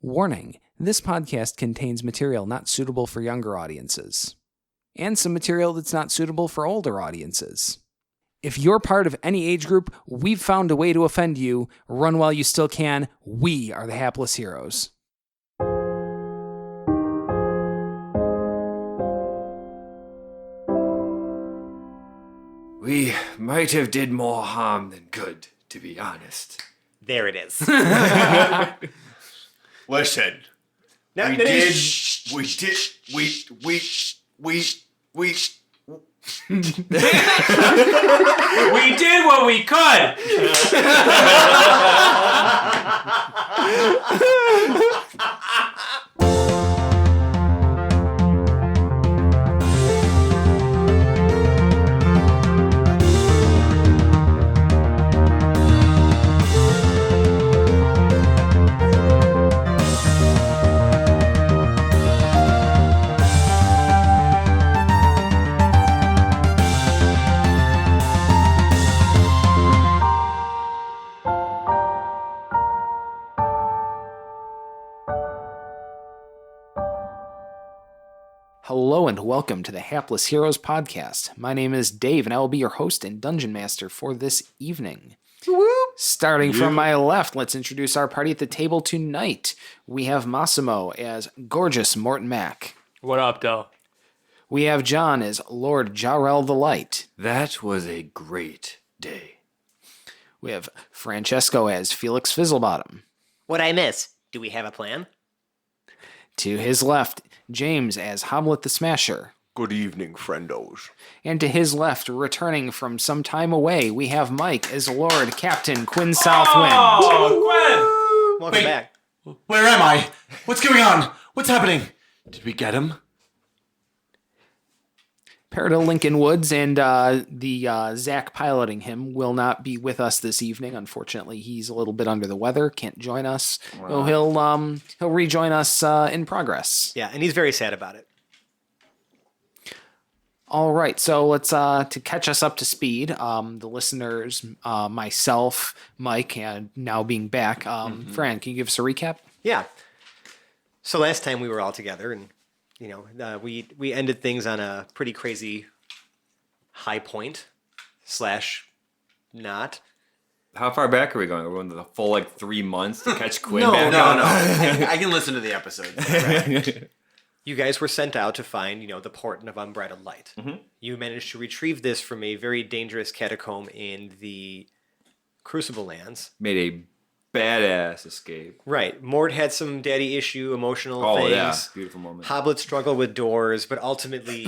Warning, this podcast contains material not suitable for younger audiences, and some material that's not suitable for older audiences. If you're part of any age group, we've found a way to offend you. Run while you still can. We are the hapless heroes. We might have did more harm than good, to be honest. There it is. Listen, No, we no, no, did what we could. Hello and welcome to the Hapless Heroes podcast. My name is Dave and I will be your host and dungeon master for this evening. Starting from my left, let's introduce our party at the table tonight. We have Massimo as gorgeous Morton Mac. What up, though? We have John as Lord Jarrell the Light. That was a great day. We have Francesco as Felix Fizzlebottom. What'd I miss? Do we have a plan? To his left, James as Hamlet the Smasher. Good evening, friendos. And to his left, returning from some time away, we have Mike as Lord Captain Kwin Southwind. Oh, Welcome Wait. back. Where am I? What's going on? What's happening? Did we get him? Parada Lincoln Woods and the Zach piloting him will not be with us this evening. Unfortunately, he's a little bit under the weather, can't join us. Wow. He'll rejoin us in progress. Yeah, and he's very sad about it. All right, so let's to catch us up to speed. The listeners, myself, Mike, and now being back. Fran, can you give us a recap? Yeah. So last time we were all together, and we ended things on a pretty crazy high point / not. How far back are we going? Are we going the full 3 months to catch Quinn No, back no, up? no. I can listen to the episode. You guys were sent out to find, the Portent of Unbridled Light. Mm-hmm. You managed to retrieve this from a very dangerous catacomb in the Crucible Lands. Made a badass escape. Right. Mort had some daddy issue, emotional things. Yeah. Beautiful moment. Hoblet struggled with doors, but ultimately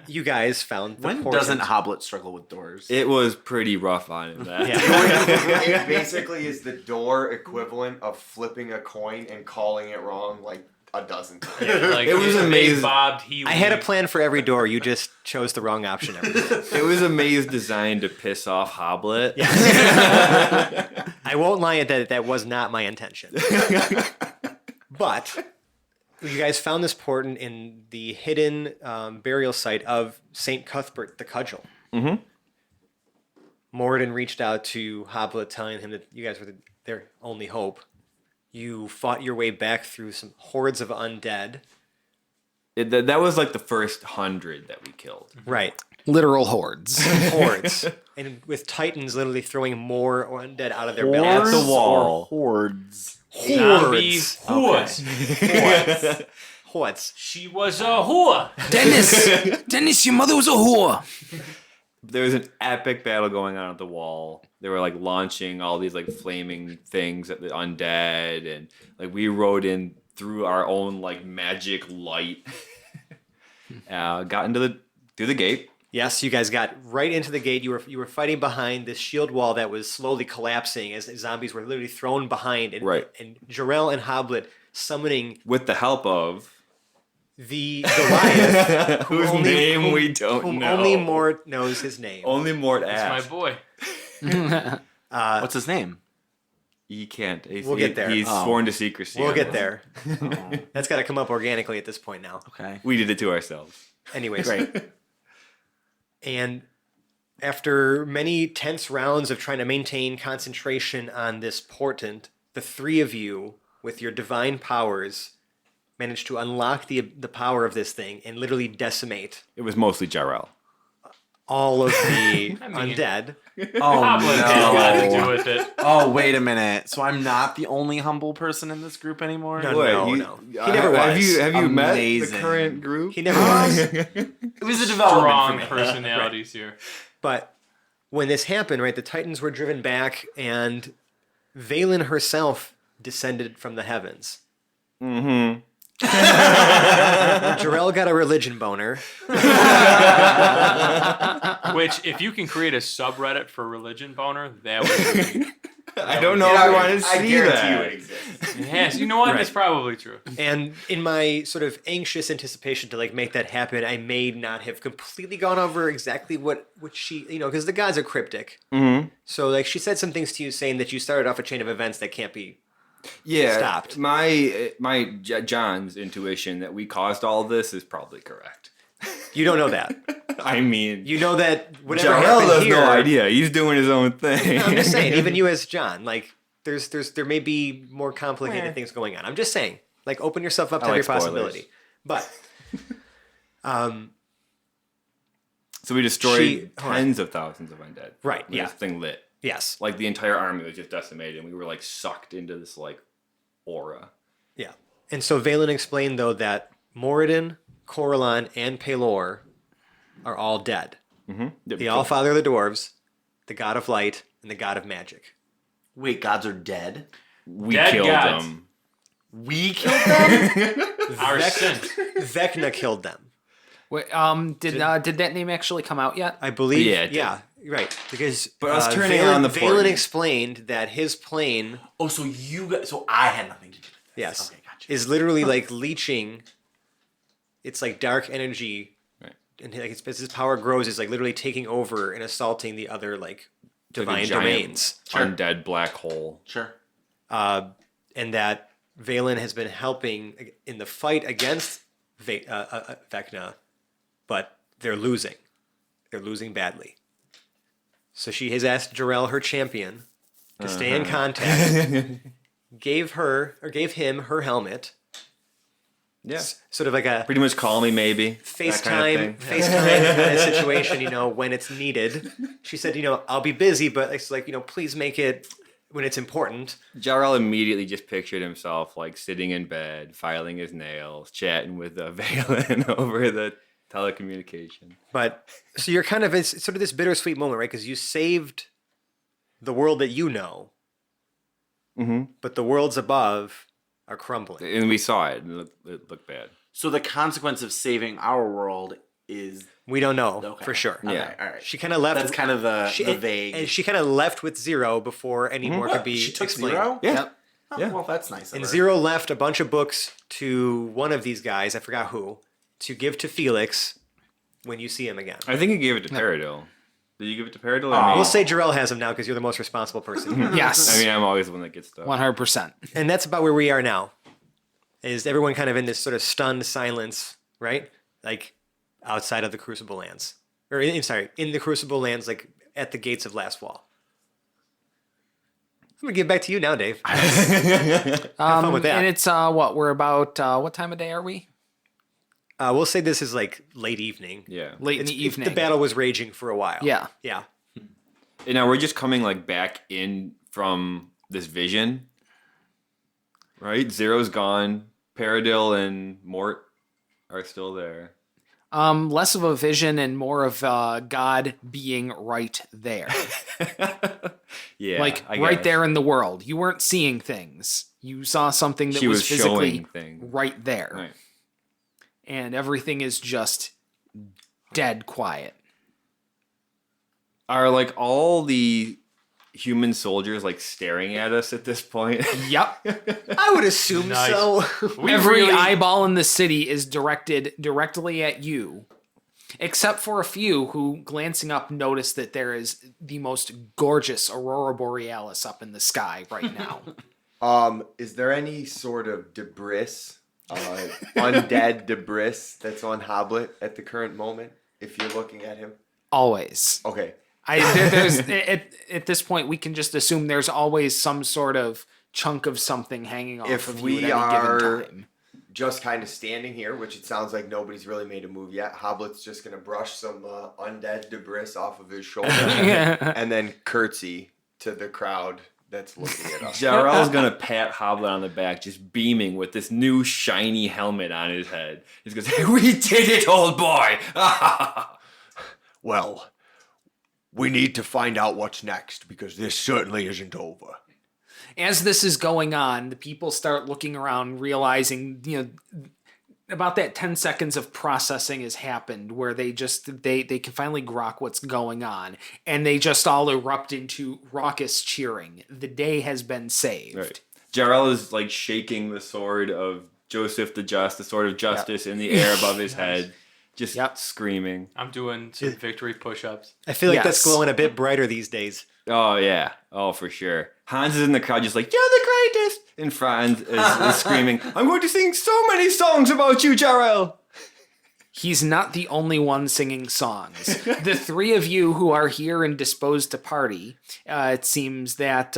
you guys found the When portent. doesn't Hoblet struggle with doors? It was pretty rough on him. That. Yeah. It basically is the door equivalent of flipping a coin and calling it wrong like a dozen times. Yeah, It was amazing. I had a plan for every door. You just chose the wrong option every time. It was a maze designed to piss off Hoblet. Yeah. I won't lie that was not my intention. But you guys found this portent in the hidden burial site of St. Cuthbert the Cudgel. Mm-hmm. Moradin reached out to Hoblet, telling him that you guys were their only hope. You fought your way back through some hordes of undead. That was the first 100 that we killed. Right. Literal hordes. Hordes. And with titans literally throwing more undead out of their bellies. At the wall. Hordes. Zombie Hordes. whore. Hordes. She was a whore. Dennis, your mother was a whore. There was an epic battle going on at the wall. They were launching all these flaming things at the undead, and we rode in through our own magic light. Got through the gate. Yes, you guys got right into the gate. You were fighting behind this shield wall that was slowly collapsing as zombies were literally thrown behind. And, Right. And Jarrell and Hoblet summoning With the help of the Goliath, whose name we don't know. Only Mort knows his name. Only Mort That's asked. my boy. What's his name? He can't. We'll get there. He's sworn to secrecy. We'll on get this. there. That's got to come up organically at this point now. Okay. We did it to ourselves. Anyways. Great. And after many tense rounds of trying to maintain concentration on this portent, the three of you with your divine powers, manage to unlock the power of this thing and literally decimate It was mostly Jarrell. all of the I mean- undead. Oh Goblin has got to do with it. Oh, wait a minute. So I'm not the only humble person in this group anymore? No. He never Have was. you met the Amazing. current group? He never was. It was a development Strong for me. personalities here. But when this happened, right, the Titans were driven back, and Valen herself descended from the heavens. Mm-hmm. Jarrell got a religion boner. Which, if you can create a subreddit for religion boner, that would be. I don't know if I want to see I guarantee that. you it exists. Yes, you know what? Right. That's probably true. And in my sort of anxious anticipation to like make that happen, I may not have completely gone over exactly what she, because the gods are cryptic. Mm-hmm. So like she said some things to you saying that you started off a chain of events that can't be. Yeah, Stopped. My John's intuition that we caused all this is probably correct. You don't know that. I mean, You know that whatever Jarrell happened has here. no idea. He's doing his own thing. I'm just saying, even you as John, like there may be more complicated things going on. I'm just saying, like open yourself up to I like every spoilers. possibility. But So we destroyed She- tens of thousands of undead. Right, When yeah. This thing lit. yes, Like the entire army was just decimated, and we were like sucked into this like aura. yeah. And so Valen explained though that Moradin, Coralon, and Pelor are all dead. Mm-hmm. The Allfather of the dwarves, the god of light, and the god of magic. Wait, gods are dead? We Dead killed gods. them. We killed them? Our sin. Vecna killed them. Wait, did that name actually come out yet? I believe. Yeah, it did. Yeah, right. Because But us turning on the Valen portal. explained that his plane, Oh, so you got, so I had nothing to do with this. yes, Okay, gotcha. is literally like leeching. It's like dark energy, Right. and like as his power grows, is like literally taking over and assaulting the other like It's like a divine giant domains. Undead black hole. Sure. And that Valen has been helping in the fight against Vecna, but they're losing. They're losing badly. So she has asked Jarrell, her champion, to stay in contact. Gave him her helmet. Yeah. Sort of like a Pretty much call me maybe. FaceTime kind of situation, when it's needed. She said, I'll be busy, but it's like, please make it when it's important. Jarrell immediately just pictured himself like sitting in bed, filing his nails, chatting with Valen over the telecommunication. But so you're kind of, it's sort of this bittersweet moment, right? Because you saved the world that you know, Mm-hmm. but the worlds above are crumbling. And we saw it, and it looked bad. So the consequence of saving our world is... We don't know Okay. for sure. Yeah. Okay, all right. She kind of left. That's kind of the vague... And she kind of left with Zero before any more could be she took explained. Zero? Yeah. Yep. Oh, Yeah. well, that's nice of And her. Zero left a bunch of books to one of these guys, I forgot who, to give to Felix when you see him again. I think he gave it to Peridil. Did you give it to Peridil or me? We'll say Jarrell has him now because you're the most responsible person here. Yes. I mean, I'm always the one that gets stuff. 100%. And that's about where we are now. Is everyone kind of in this sort of stunned silence, right? Like outside of the Crucible Lands. Or, in the Crucible Lands, like at the gates of Last Wall. I'm going to give it back to you now, Dave. Have fun with that. And it's we're about what time of day are we? We'll say this is like late evening. Yeah. Late in the evening. The battle was raging for a while. Yeah. Yeah. And now we're just coming like back in from this vision. Right? Zero's gone. Peridil and Mort are still there. Less of a vision and more of God being right there. Yeah. Like I right guess. there in the world. You weren't seeing things. You saw something that She was was physically showing things. right there. Right. And everything is just dead quiet. Are like all the human soldiers like staring at us at this point? Yep. I would assume Nice. so. We Every really- eyeball in the city is directed directly at you, except for a few who, glancing up, notice that there is the most gorgeous aurora borealis up in the sky right now. Is there any sort of debris, undead debris that's on Hoblet at the current moment? If you're looking at him, Always. okay. There's at this point we can just assume there's always some sort of chunk of something hanging off If of you we at any are- given time. Just kind of standing here, which it sounds like nobody's really made a move yet. Hoblet's just going to brush some undead debris off of his shoulder and then curtsy to the crowd that's looking at us. Jarrell's gonna pat Hoblet on the back, just beaming with this new shiny helmet on his head. He goes, "Hey, we did it, old boy!" Well, we need to find out what's next because this certainly isn't over. As this is going on, the people start looking around, realizing, about that 10 seconds of processing has happened where they can finally grok what's going on, and they just all erupt into raucous cheering. The day has been saved. Right. Jarrell is like shaking the sword of Joseph the Just, the sword of justice, in the air above his head, just screaming. I'm doing some victory push-ups. I feel like Yes. that's glowing a bit brighter these days. Oh yeah, oh for sure. Hans is in the crowd, just like, "You're the greatest!" And Franz is screaming, "I'm going to sing so many songs about you, Jarrell!" He's not the only one singing songs. The three of you who are here and disposed to party, it seems that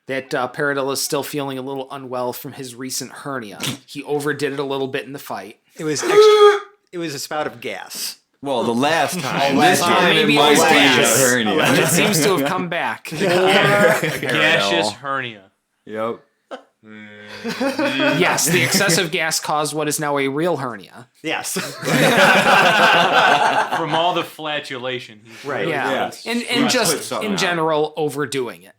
Paradil is still feeling a little unwell from his recent hernia. He overdid it a little bit in the fight. It was extra, it was a spout of gas. Well, the last time. last This time. time Maybe it it might was be a gas. hernia. It seems to have come back. Gaseous hernia. Yep. Yes, the excessive gas caused what is now a real hernia. Yes. From all the flatulation. He's Right. really Yeah, Yeah. and Put just something in on. general overdoing it.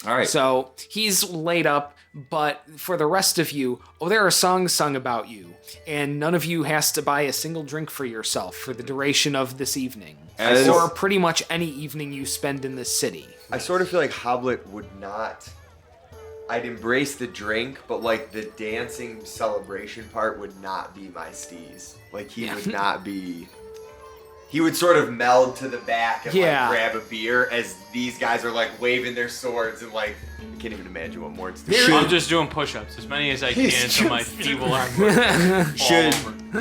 All right. So he's laid up, but for the rest of you, there are songs sung about you, and none of you has to buy a single drink for yourself for the duration of this evening, As- or pretty much any evening you spend in this city. I sort of feel like Hoblet would not. I'd embrace the drink, but like the dancing celebration part would not be my steez. Like he would not be. He would sort of meld to the back and Yeah. like grab a beer as these guys are like waving their swords and like I can't even imagine what Mort's doing. I'm just doing push-ups, as many as I can, so my feeble arm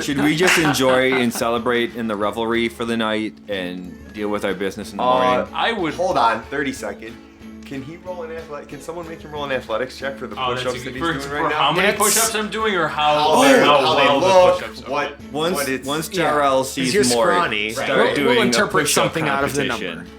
Should we just enjoy and celebrate in the revelry for the night and deal with our business in the morning? I would. Hold on, 30-second. Can he roll an athletic? Can someone make him roll an athletics check for the Oh, that's push-ups that a, he's for, doing for right how now? many That's- push-ups I'm doing, or how How well they the look, push-ups are. what it's Once Jarrell sees you're Mort scrawny. start We'll doing interpret a push-up something out of the competition, number.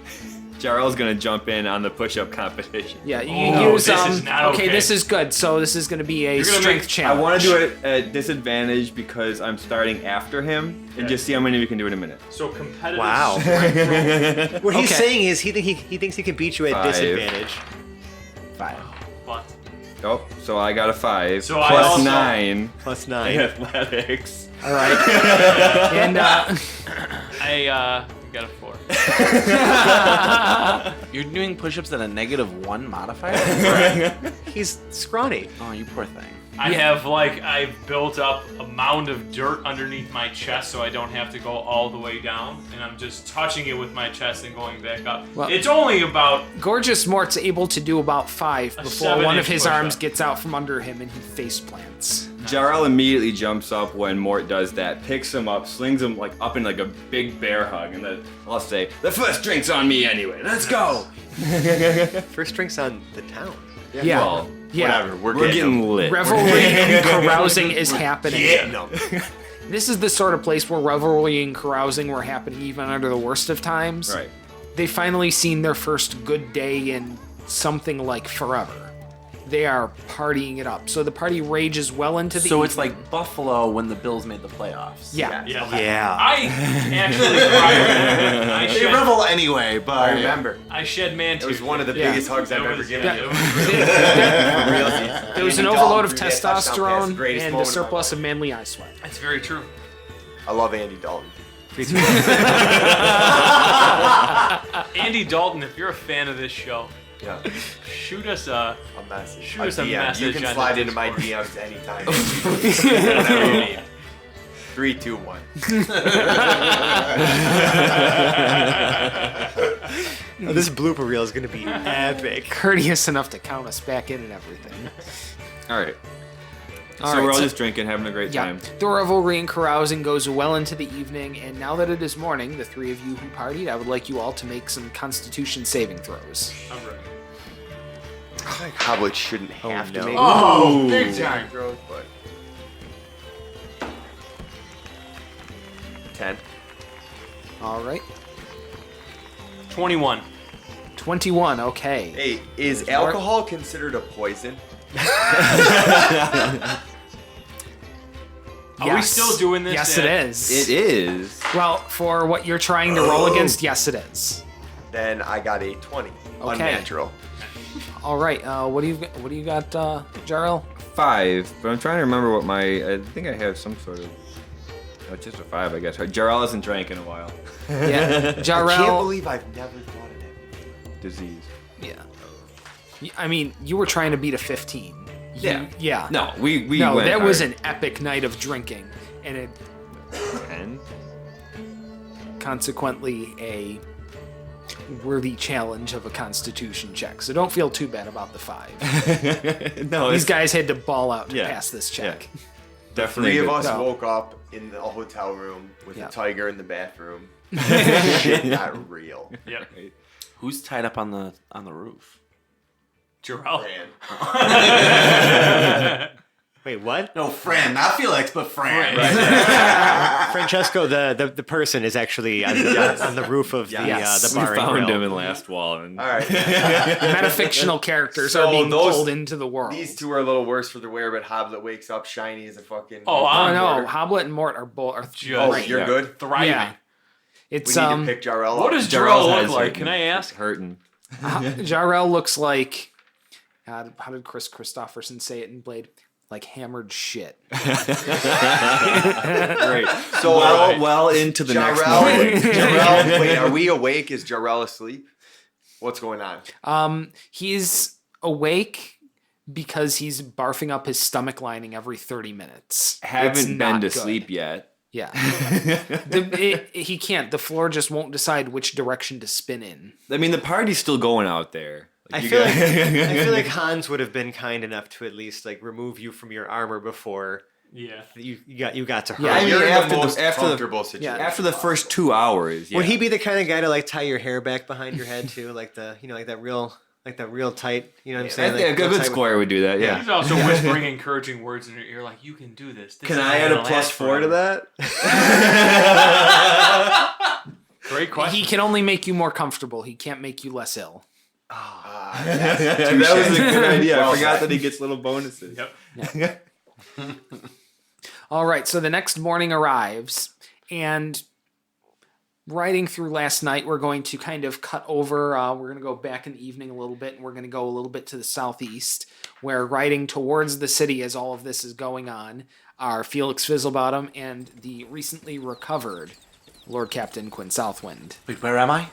Jarrell's gonna jump in on the push-up competition. Yeah, you Oh, use this is not okay, okay. this is good. So this is going to be a You're gonna strength make- challenge. I want to do it at disadvantage because I'm starting after him, and just see how many we can do in a minute. So competitive. Wow. strength roll. What he's Okay. saying is he thinks he can beat you at 5. disadvantage. 5. Fun. Oh, so I got a 5 So I plus also- 9 Plus in 9. athletics. All right. And I got a 4. You're doing push-ups at a -1 modifier? He's scrawny. Oh, you poor thing. I've built up a mound of dirt underneath my chest so I don't have to go all the way down, and I'm just touching it with my chest and going back up. Well- It's only about Gorgeous Mort's able to do about 5 A before one of 7-inch his push-up. arms gets out from under him and he face plants. Jarrell immediately jumps up when Mort does that, picks him up, slings him like up in like a big bear hug, and then I'll say, "The first drink's on me anyway. Let's go." First drinks on the town. Yeah. Well, Yeah. Whatever, we're getting lit. Revelry and carousing is happening. Getting them. This is the sort of place where revelry and carousing were happening even under the worst of times. Right. They finally seen their first good day in something like forever. They are partying it up. So the party rages well into the So it's evening. like Buffalo when the Bills made the playoffs. Yeah. Yeah. I actually cried. They revel anyway, but I remember. I shed man It was tears. one of the Yeah. biggest hugs I've It ever was- given yeah, you. it was really- There was an Andy overload of Dalton threw that touchdown pass, testosterone greatest and a moment of my surplus life. of manly eye sweat. That's very true. I love Andy Dalton. Andy Dalton, if you're a fan of this show, Yeah, shoot us a a message. Shoot us a DM. message You can on slide the into my Discord. DMs anytime. Whatever you need. 3, 2, 1. Oh, this blooper reel is going to be epic. Courteous enough to count us back in and everything. All right. All So right, we're all so- just drinking, having a great Yeah, time. the revelry and carousing goes well into the evening, and now that it is morning, the three of you who partied, I would like you all to make some Constitution saving throws. I'm ready. Like Hoblet shouldn't have to make Oh, big time. throws, but 10. All right. 21. 21, okay. Hey, is alcohol considered a poison? Are we still doing this? Yes, it is. It is. Well, for what you're trying to roll against, yes, it is. Then I got a 20. Okay. Unnatural. All right. What do you got, Jarl? 5, but I'm trying to remember what I think I have some sort of. Oh, just a 5, I guess. Jarl hasn't drank in a while. Yeah, I Jarl. can't believe I've never thought of that. Disease. Yeah. I mean, you were trying to beat a 15. Yeah. No, we No, went that was hard. an epic night of drinking, and it 10. consequently a worthy challenge of a Constitution check. So don't feel too bad about the 5. No, These it's guys had to ball out to Yeah. pass this check. definitely. 3 of good. us No. woke up in the hotel room with Yeah. a tiger in the bathroom. Shit got real. Yep. Who's tied up on the roof? Jarrell. Man. Wait, what? No, Fran, not Felix, but Fran. Francesco, the person, is actually on the roof of Yes. the We bar and found grill. him in last wall. And All right. Metafictional characters So are being those- pulled into the world. These two are a little worse for the wear, but Hoblet wakes up shiny as a fucking. Oh, Oh no, water. Hoblet and Mort are both. Just- Oh, great. you're Yeah. good. Thriving. Yeah. We It's need to pick Jarrell What up. does Jarrell's Jarrell head's look like? hurting. Can I ask? Hurting. Jarrell looks like. How did Chris Christopherson say it in Blade? Like hammered shit. Great. So Well into the next Jarrell, morning. Jarrell, wait, are we awake? Is Jarrell asleep? What's going on? He's awake because he's barfing up his stomach lining every 30 minutes. It's Haven't been not to good. sleep yet. Yeah. He can't. The floor just won't decide which direction to spin in. I mean, the party's still going out there. I feel like Hans would have been kind enough to at least like remove you from your armor before Yeah. you got to her. Yeah, I mean, you're you're in after the the- most after the- comfortable situation. after the first 2 hours. Yeah. Would he be the kind of guy to like tie your hair back behind your head too, like like that real tight? You know what I'm I saying? think a Like, good real tight- squire would do that. Yeah. He's also whispering encouraging words in your ear, like, you can do this. This Can is I not add a gonna plus last 4 to forever." that? Great question. He can only make you more comfortable. He can't make you less ill. That was a good idea. Well I forgot said. that he gets little bonuses. Yep. All right, so the next morning arrives, and riding through last night, we're going to kind of cut over. We're going to go back in the evening a little bit, and we're going to go a little bit to the southeast, where riding towards the city as all of this is going on are Felix Fizzlebottom and the recently recovered Lord Captain Kwin Southwind. Wait, where am I?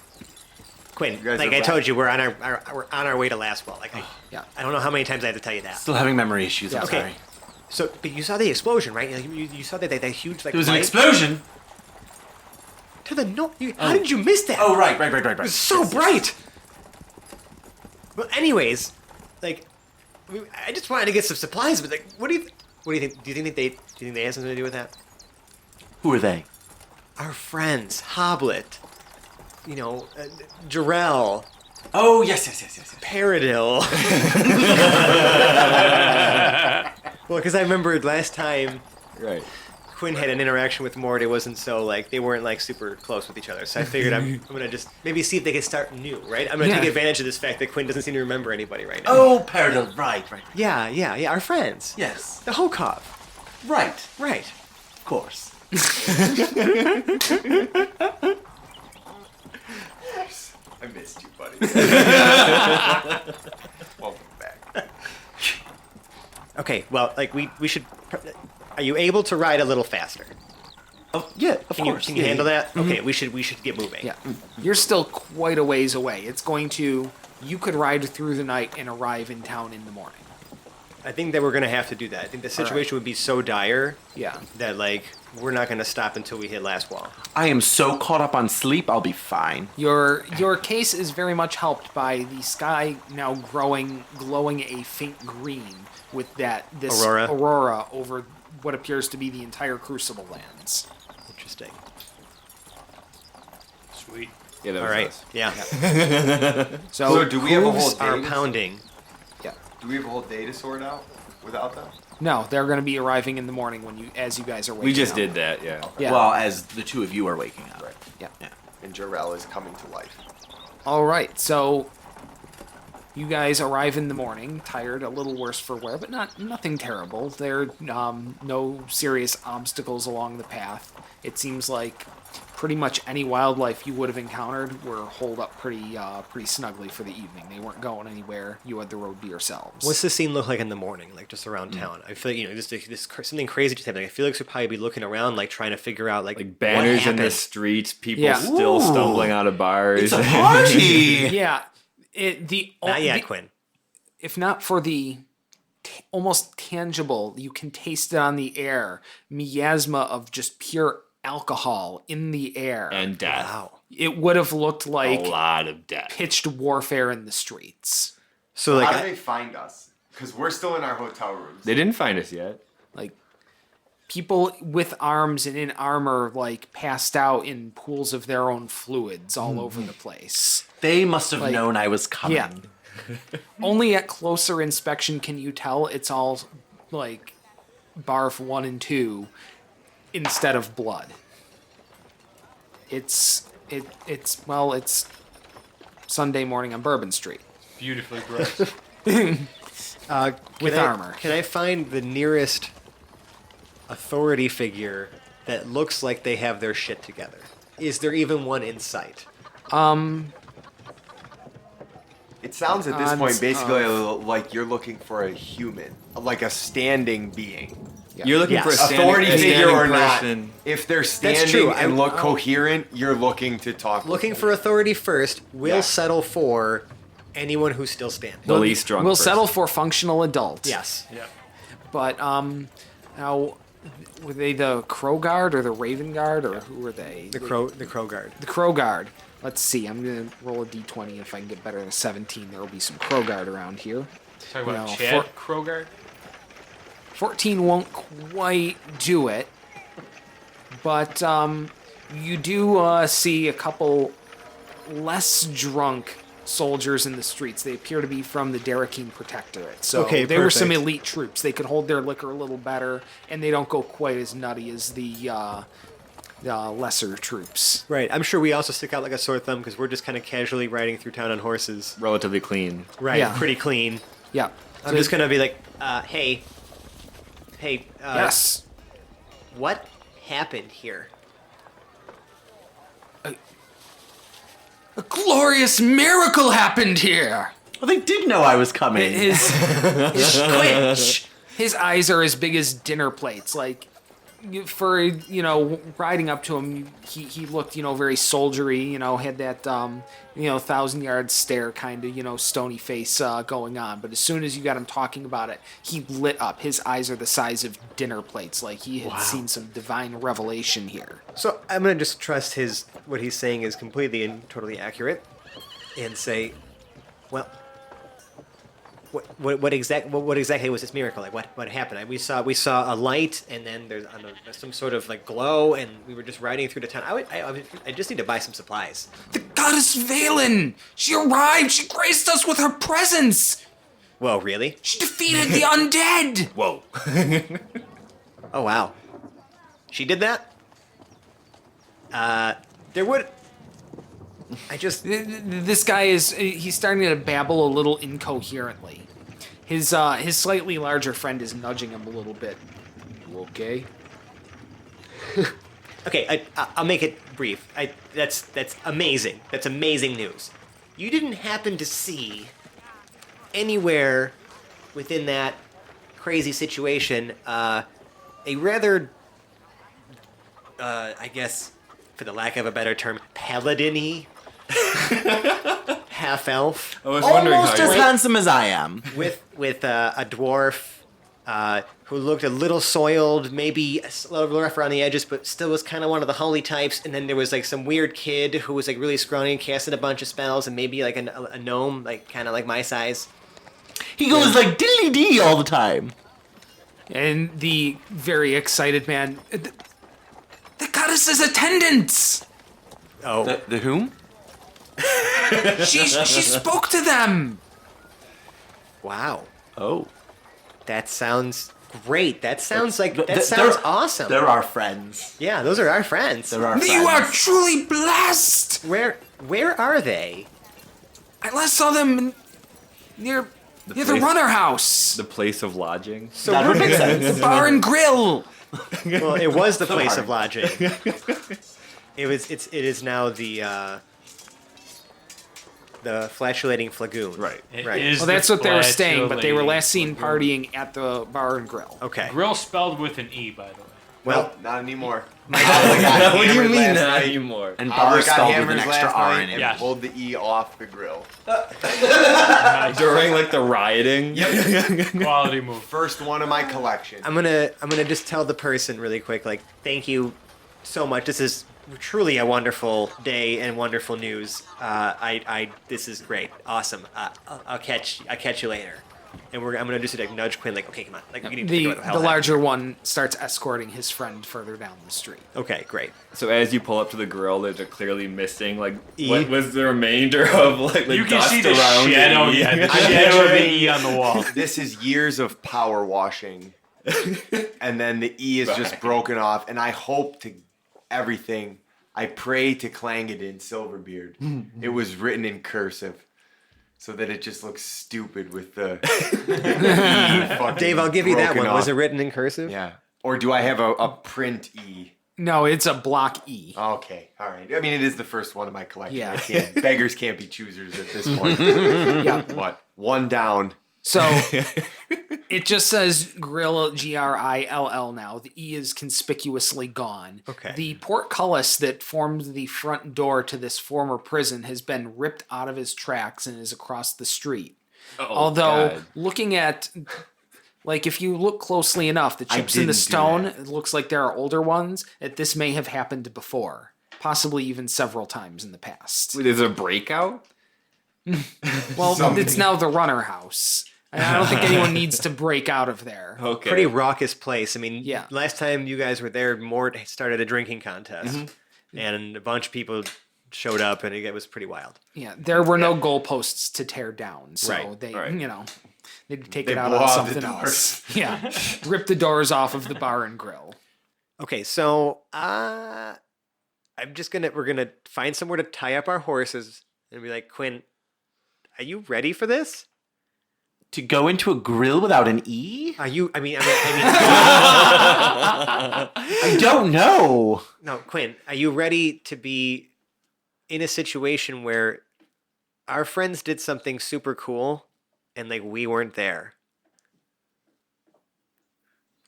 Quinn, guys like are I told you, we're on our way to Lastwell. Like Yeah. I don't know how many times I had to tell you that. Still having memory issues. I'm Okay. sorry. So, but you saw the explosion, right? Like, you saw that huge like There was an light explosion. to the north. How did you miss that? Oh, right. It was so bright. Well, anyways, like, I just wanted to get some supplies, but like, what do you think? Do you think they have something to do with that? Who are they? Our friends, Hoblet, Jarrell, Oh, yes. Paradil. Well, because I remember last time Right. Quinn had an interaction with Mort, it wasn't so like they weren't like super close with each other. So I figured I'm gonna just maybe see if they can start new, right? I'm gonna Yeah. take advantage of this fact that Quinn doesn't seem to remember anybody right now. Oh, Paradil. Right. Yeah, our friends. Yes. The Hokov. Right. Right. Of course. I missed you, buddy. Welcome back. Okay, well, like we should. Are you able to ride a little faster? Oh, yeah, of Can course. you Yeah, handle yeah. that? Okay, we should get moving. Yeah. You're still quite a ways away. It's going to. You could ride through the night and arrive in town in the morning. I think that we're gonna have to do that. I think the situation would be so dire Yeah. that like we're not gonna stop until we hit last wall. I am so caught up on sleep, I'll be fine. Your case is very much helped by the sky now glowing a faint green with this aurora over what appears to be the entire Crucible lands. Interesting. Sweet. Yeah, that All was right. us. Yeah. So do we have a whole Hooves day? are pounding. Do we have a whole day to sort out without them? No, they're going to be arriving in the morning as you guys are waking We just up. did that, yeah. Yeah. Well, as the two of you are waking up. Right. Yeah. Yeah. And Jarrell is coming to life. All right, so you guys arrive in the morning, tired, a little worse for wear, but nothing terrible. There are no serious obstacles along the path. It seems like pretty much any wildlife you would have encountered were holed up pretty snugly for the evening. They weren't going anywhere. You had the road to yourselves. What's the scene look like in the morning, like just around town? I feel like, this something crazy just happened. Like, Felix would probably be looking around, like trying to figure out, like Banners what in the happened. streets, people Yeah. still stumbling out of bars. It's a party! Yeah, Not yet, Quinn. if not for the almost tangible, you can taste it on the air, miasma of just pure alcohol in the air. And death. Wow. It would have looked like A lot of death. pitched warfare in the streets. So How like, do they find us? Because we're still in our hotel rooms. They didn't find us yet. Like people with arms and in armor, like passed out in pools of their own fluids all over the place. They must have Like- known I was coming. Yeah. Only at closer inspection can you tell it's all like barf 1 and 2 instead of blood. It's Sunday morning on Bourbon Street. Beautifully gross. With armor. Can I find the nearest authority figure that looks like they have their shit together? Is there even one in sight? It sounds at this Odds point basically like you're looking for a human, like a standing being. You're looking Yes. for a Authority a figure standing or not. person. If they're true. standing and look I'll- coherent, you're looking to talk. with Looking them. for authority first. We'll Yeah. settle for anyone who's still standing. The least drunk We'll person. settle for functional adult. Yes. Yeah. But now were they the Crow Guard or the Raven Guard or who were they? The crow guard. The Crow Guard. Let's see. I'm gonna roll a d20. If I can get better than a 17, there will be some Crow Guard around here. Talk about No, Chad Krogard. 14 won't quite do it, but you do see a couple less drunk soldiers in the streets. They appear to be from the Derekine Protectorate, so Okay, they were some perfect. elite troops. They could hold their liquor a little better, and they don't go quite as nutty as the lesser troops. Right. I'm sure we also stick out like a sore thumb because we're just kind of casually riding through town on horses. Relatively clean. Right. Yeah. Pretty clean. Yeah. I'm just gonna be like, hey, Yes. what happened here? A glorious miracle happened here. Well, they did know I was coming. His squinch. His eyes are as big as dinner plates. Like, for riding up to him, he looked very soldiery. Had that 1,000-yard stare kind of stony face going on. But as soon as you got him talking about it, he lit up. His eyes are the size of dinner plates. Like he had seen some divine revelation here. So I'm gonna just trust what he's saying is completely and totally accurate, and say, well, what exactly was this miracle? Like what happened? We saw a light, and then there's some sort of like glow, and we were just riding through the town. I just need to buy some supplies. The goddess Valen! She arrived! She graced us with her presence! Whoa, really? She defeated the undead! Whoa. Oh wow, she did that. There would. This guy he's starting to babble a little incoherently. His slightly larger friend is nudging him a little bit. You okay? Okay, I'll make it brief. That's amazing. That's amazing news. You didn't happen to see anywhere within that crazy situation a rather, I guess, for the lack of a better term, paladin-y half-elf I was wondering Almost how as you... handsome as I am. with a dwarf who looked a little soiled, maybe a little rough around the edges, but still was kind of one of the holy types. And then there was like some weird kid who was like really scrawny and casted a bunch of spells, and maybe like a gnome, like kind of like my size. He goes like diddly dee all the time. And the very excited man, the goddess's attendants! Oh, The whom? She spoke to them! wow. Oh. That sounds great. That sounds like that They're- sounds they're- awesome. They're our friends. Yeah, those are our friends. They're our friends. You are truly blessed! Where are they? I last saw them near the place- runner house. The place of lodging. So That would make sense. The bar and grill. well, it was the place of lodging. It is now the flatulating flagoon. Right. It Right. is Well, that's the what they were staying, but they were flatulating last seen lagoon. partying at the bar and grill. Okay. Grill spelled with an E, by the way. Well, Not anymore. What do you mean not anymore? And I bar got spelled with hammers an extra last R night in it. and Yes. pulled the E off the grill. During like the rioting. Quality move. First one of my collection. I'm gonna just tell the person really quick, like, thank you so much. This is truly a wonderful day and wonderful news. This is great, awesome. I'll catch you later. And I'm gonna just like nudge Quinn, like, okay, come on, like we need to figure out what The hell happened. larger one starts escorting his friend further down the street. Okay, great. So as you pull up to the grill, there's a clearly missing like E. what was the remainder of like the You can dust see the around shadow, it. yeah, the I'm shadow of the picturing- E on the wall. This is years of power washing. And then the E is just broken off. And I hope to everything. I pray to Clangadin Silverbeard. It was written in cursive. So that it just looks stupid with the E fucking Dave, I'll give you that broken one. Was off. it written in cursive? Yeah. Or do I have a print E? No, it's a block E. Okay, all right. I mean, it is the first one of my collection. Yeah. Beggars can't be choosers at this point. Yeah. What? One down. So it just says grill, Grill now. The E is conspicuously gone. Okay. The portcullis that formed the front door to this former prison has been ripped out of his tracks and is across the street. Although, God. looking at, like, if you look closely enough, the chips in the didn't do stone, that. it looks like there are older ones, that this may have happened before. Possibly even several times in the past. Wait, there's a breakout? Well, it's now the runner house. And I don't think anyone needs to break out of there. Okay. Pretty raucous place. I mean, Yeah. last time you guys were there, Mort started a drinking contest. And a bunch of people showed up, and it was pretty wild. Yeah, there were no goalposts to tear down, so Right, they, right. they'd take They it out blow on out the something doors. else. Yeah, rip the doors off of the bar and grill. Okay, so we're gonna find somewhere to tie up our horses and be like, Quinn, are you ready for this? To go into a grill without an E? Are you? I mean, I don't know. no, Quinn, are you ready to be in a situation where our friends did something super cool and like we weren't there?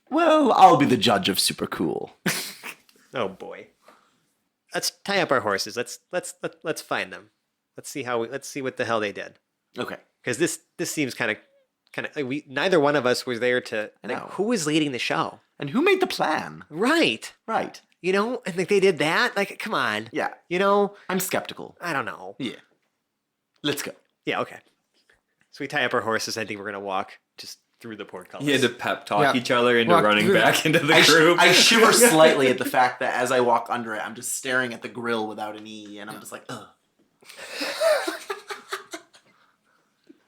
Well, I'll be the judge of super cool. Oh boy. Let's tie up our horses. Let's find them. Let's see what the hell they did. Okay. Because this seems kind of like we neither one of us was there to I like know. who was leading the show. And who made the plan? Right. Right. You know, and like they did that. Like, come on. Yeah. You know, I'm skeptical. I don't know. Yeah. Let's go. Yeah, okay. So we tie up our horses. I think we're gonna walk just through the portcullis. You had to pep talk Yeah. each other into Walk running through- back into the group. I shiver slightly at the fact that as I walk under it, I'm just staring at the grill without an E, and I'm just like, ugh.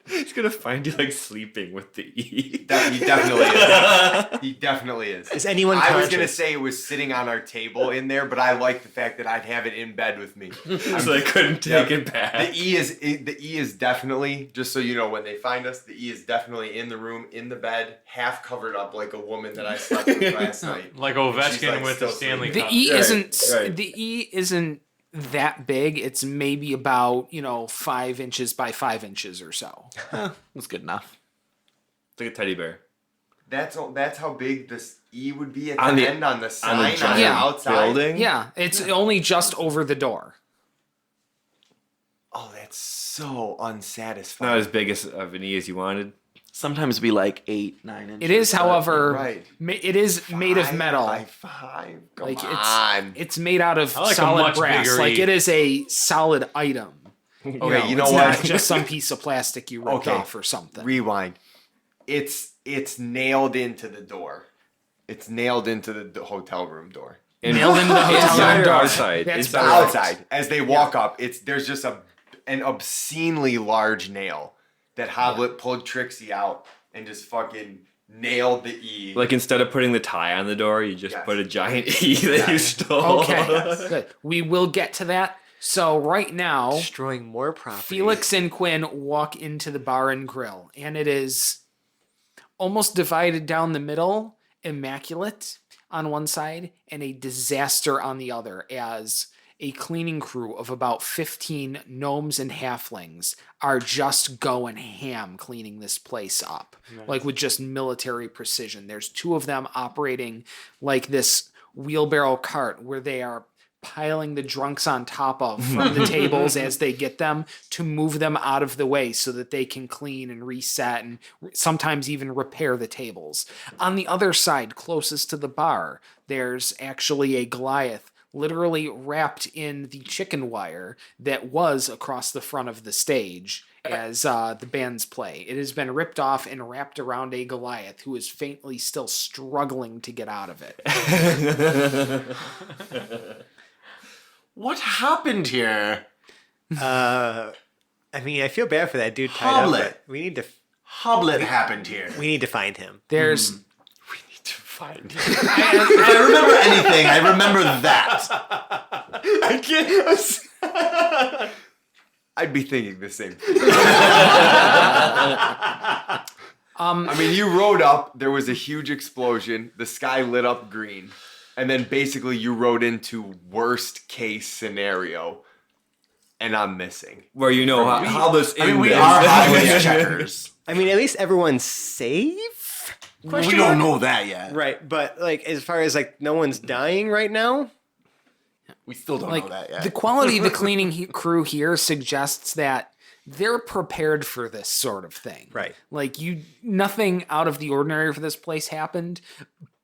He's gonna find you like sleeping with the E. He definitely is. He definitely is. Is anyone I was conscious? gonna say it was sitting on our table in there, but I like the fact that I'd have it in bed with me. So I couldn't take it The back. E is definitely, just so you know, when they find us, the E is definitely in the room, in the bed, half covered up like a woman that I slept with last night. Like She's, Ovechkin like, with the still Stanley sleeping. The Cup. E Right, isn't right. the E isn't that big. It's maybe about 5 inches by 5 inches or so. That's good enough. It's like a teddy bear. That's how big this E would be at On the the- end on the sign on the, giant outside. building. Yeah, it's only just over the door. Oh, that's so unsatisfying. Not as big as of an E as you wanted. Sometimes be like 8, 9 inches. It is, but- however, right. it is made of metal. Five. Come Like on. it's made out of I like a solid much brass. bigger Like E. it is a solid item. Okay, you know it's what? not just some piece of plastic you ripped Okay. off or something. Rewind. It's nailed into the door. It's nailed into the hotel room door. Nailed into the hotel Inside room or door. outside? That's Inside. perfect. Outside, as they walk up, there's just an obscenely large nail that Hoblet pulled Trixie out and just fucking nailed the E. Like instead of putting the tie on the door, you just Yes. put a giant E that you stole. Okay, good. We will get to that. So right now, Destroying more property. Felix and Kwin walk into the bar and grill, and it is almost divided down the middle, immaculate on one side, and a disaster on the other, as a cleaning crew of about 15 gnomes and halflings are just going ham cleaning this place up, like with just military precision. There's 2 of them operating like this wheelbarrow cart where they are piling the drunks on top of from the tables as they get them to move them out of the way so that they can clean and reset and sometimes even repair the tables. On the other side, closest to the bar, there's actually a Goliath literally wrapped in the chicken wire that was across the front of the stage as the bands play. It has been ripped off and wrapped around a Goliath who is faintly still struggling to get out of it. What happened here? I mean, I feel bad for that dude tied up. But we need to Hoblet happened here. find him. There's If I remember anything, I remember that. I can't. I'd be thinking the same thing. I mean, you rode up, there was a huge explosion, the sky lit up green, and then basically you rode into worst case scenario, and I'm missing. Where you know how this I mean, we ended. are highway checkers. I mean, at least everyone's safe? We don't know that yet. Right, but like as far as like no one's dying right now? We still don't like know that yet. the quality of the cleaning crew here suggests that they're prepared for this sort of thing. Right. Like nothing out of the ordinary for this place happened,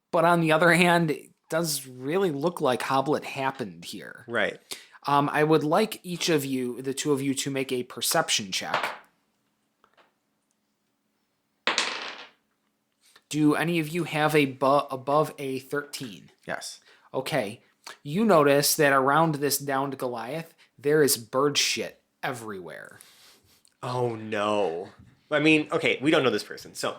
but on the other hand, it does really look like Hoblet happened here. Right. I would like each of you, the 2 of you, to make a perception check. Do any of you have above a 13? Yes. Okay. You notice that around this downed Goliath, there is bird shit everywhere. Oh no. I mean, okay, we don't know this person, so.